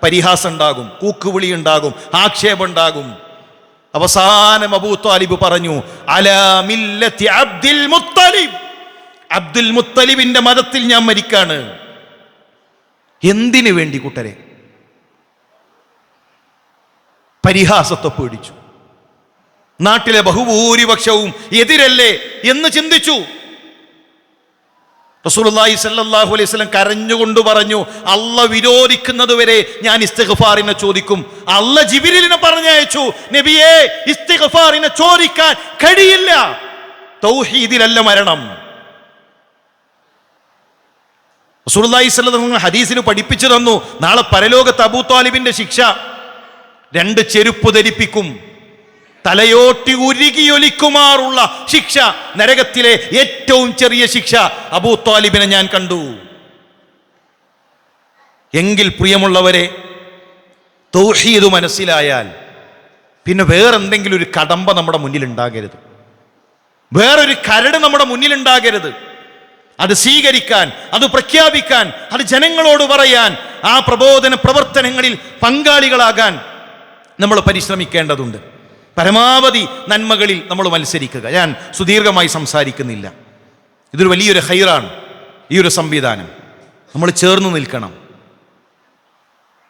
പരിഹാസം ഉണ്ടാകും, കൂക്കുവിളി ഉണ്ടാകും, ആക്ഷേപം ഉണ്ടാകും. അവസാനം അബൂ ത്വാലിബ് പറഞ്ഞു, അലാ മില്ലത്തി അബ്ദുൽ മുത്തലിബ്, അബ്ദുൽ മുത്തലിബിന്റെ മതത്തിൽ ഞാൻ മരിക്കാണ്. എന്തിനു വേണ്ടി കൂട്ടരെ? പരിഹാസത്തെ പേടിച്ചു. നാട്ടിലെ ബഹുഭൂരിപക്ഷവും എതിരല്ലേ എന്ന് ചിന്തിച്ചു. റസൂലുള്ളാഹി സ്വല്ലല്ലാഹു അലൈഹി വസല്ലം കരഞ്ഞുകൊണ്ട് പറഞ്ഞു, അള്ള വിരോധിക്കുന്നത് വരെ ഞാൻ ഇസ്തിഗ്ഫാറിനെ ചോദിക്കും. അള്ള ജിബ്രീലിനെ പറഞ്ഞയച്ചു, നബിയേ, ഇസ്തിഗ്ഫാറിനെ ചോദിക്കാൻ കഴിയില്ല, തൗഹീദിലല്ല മരണം. റസൂലുള്ളാഹി സ്വല്ലല്ലാഹു അലൈഹി വസല്ലം ഹദീസിൽ പഠിപ്പിച്ചു തന്നു, നാളെ പരലോകത്ത് അബൂ ത്വാലിബിന്റെ ശിക്ഷ 2 ചെരുപ്പ് ധരിപ്പിക്കും, തലയോട്ടി ഉരുകിയൊലിക്കുമാറുള്ള ശിക്ഷ, നരകത്തിലെ ഏറ്റവും ചെറിയ ശിക്ഷ. അബൂ ത്വാലിബിനെ ഞാൻ കണ്ടു. എങ്കിൽ പ്രിയമുള്ളവരെ, തൗഹീദ് മനസ്സിലായാൽ പിന്നെ വേറെന്തെങ്കിലും ഒരു കടമ്പ നമ്മുടെ മുന്നിൽ ഉണ്ടാകരുത്, വേറൊരു കരട് നമ്മുടെ മുന്നിൽ ഉണ്ടാകരുത്. അത് സ്വീകരിക്കാൻ, അത് പ്രഖ്യാപിക്കാൻ, അത് ജനങ്ങളോട് പറയാൻ, ആ പ്രബോധന പ്രവർത്തനങ്ങളിൽ പങ്കാളികളാകാൻ നമ്മൾ പരിശ്രമിക്കേണ്ടതുണ്ട്. പരമാവധി നന്മകളിൽ നമ്മൾ മത്സരിക്കുക. ഞാൻ സുദീർഘമായി സംസാരിക്കുന്നില്ല. ഇതൊരു വലിയൊരു ഹൈറാണ് ഈ ഒരു സംവിധാനം. നമ്മൾ ചേർന്ന് നിൽക്കണം.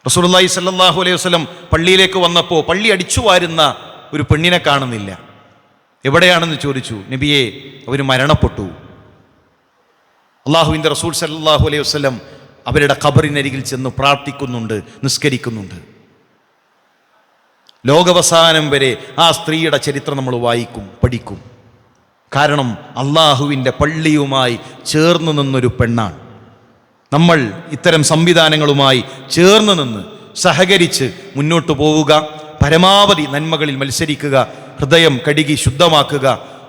റസൂലുള്ളാഹി സ്വല്ലല്ലാഹു അലൈഹി വസല്ലം പള്ളിയിലേക്ക് വന്നപ്പോൾ പള്ളി അടിച്ചു വാരുന്ന ഒരു പെണ്ണിനെ കാണുന്നില്ല. എവിടെയാണെന്ന് ചോദിച്ചു. നബിയെ, അവർ മരണപ്പെട്ടു. അള്ളാഹുവിൻ്റെ റസൂൽ സല്ലല്ലാഹു അലൈഹി വസല്ലം അവരുടെ ഖബറിനരികിൽ ചെന്ന് പ്രാർത്ഥിക്കുന്നുണ്ട്, നിസ്കരിക്കുന്നുണ്ട്. ലോകാവസാനം വരെ ആ സ്ത്രീയുടെ ചരിത്രം നമ്മൾ വായിക്കും, പഠിക്കും. കാരണം അള്ളാഹുവിൻ്റെ പള്ളിയുമായി ചേർന്ന് നിന്നൊരു പെണ്ണാണ്. നമ്മൾ ഇത്തരം സംവിധാനങ്ങളുമായി ചേർന്ന് നിന്ന് സഹകരിച്ച് മുന്നോട്ട് പോവുക, പരമാവധി നന്മകളിൽ മത്സരിക്കുക, ഹൃദയം കഴുകി ശുദ്ധമാക്കുക.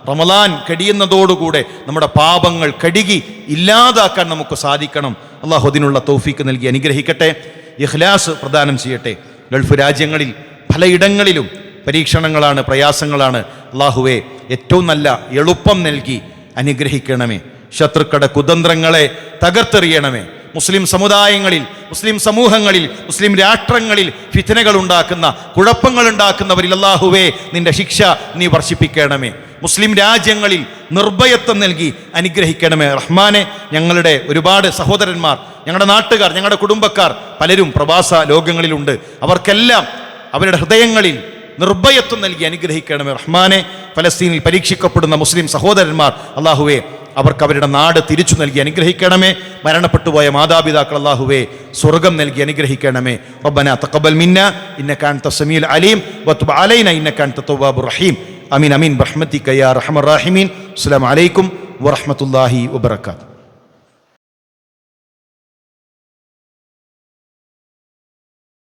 റമളാൻ കഴിയുന്നതോടുകൂടെ നമ്മുടെ പാപങ്ങൾ കഴുകി ഇല്ലാതാക്കാൻ നമുക്ക് സാധിക്കണം. അള്ളാഹു അതിനുള്ള തൗഫീക്ക് നൽകി അനുഗ്രഹിക്കട്ടെ, ഇഖ്ലാസ് പ്രദാനം ചെയ്യട്ടെ. ഗൾഫ് രാജ്യങ്ങളിൽ പലയിടങ്ങളിലും പരീക്ഷണങ്ങളാണ്, പ്രയാസങ്ങളാണ്. അള്ളാഹുവെ, ഏറ്റവും നല്ല എളുപ്പം നൽകി അനുഗ്രഹിക്കണമേ. ശത്രുക്കളുടെ കുതന്ത്രങ്ങളെ തകർത്തെറിയണമേ. മുസ്ലിം സമുദായങ്ങളിൽ, മുസ്ലിം സമൂഹങ്ങളിൽ, മുസ്ലിം രാഷ്ട്രങ്ങളിൽ ഫിത്നകൾ ഉണ്ടാക്കുന്ന, കുഴപ്പങ്ങൾ ഉണ്ടാക്കുന്നവരിൽ അല്ലാഹുവേ നിന്റെ ശിക്ഷ നീ വർഷിപ്പിക്കണമേ. മുസ്ലിം രാജ്യങ്ങളിൽ നിർഭയത്വം നൽകി അനുഗ്രഹിക്കണമേ റഹ്മാനെ. ഞങ്ങളുടെ ഒരുപാട് സഹോദരന്മാർ, ഞങ്ങളുടെ നാട്ടുകാർ, ഞങ്ങളുടെ കുടുംബക്കാർ പലരും പ്രവാസ ലോകങ്ങളിലുണ്ട്. അവർക്കെല്ലാം അവരുടെ ഹൃദയങ്ങളിൽ നിർഭയത്വം നൽകി അനുഗ്രഹിക്കണമേ റഹ്മാനെ. ഫലസ്തീനിൽ പരീക്ഷിക്കപ്പെടുന്ന മുസ്ലിം സഹോദരന്മാർ അല്ലാഹുവേ അവർക്ക് അവരുടെ നാട് തിരിച്ചു നൽകി അനുഗ്രഹിക്കണമേ. മരണപ്പെട്ടുപോയ മാതാപിതാക്കൾ അല്ലാഹുവേ സ്വർഗം നൽകി അനുഗ്രഹിക്കണമേ. റബ്ബനാ തഖബ്ബൽ മിന്നാ ഇന്നക അൻത സമീഉൽ അലീം വതുബ് അലൈനാ ഇന്നക അൻത തവ്വാബുർ റഹീം. അമീൻ അമീൻ ബിറഹ്മതിക യാ അർഹമർ റഹീമീൻ. അസ്സലാമു അലൈക്കും വറഹ്മത്തുള്ളാഹി വബറകാതുഹു.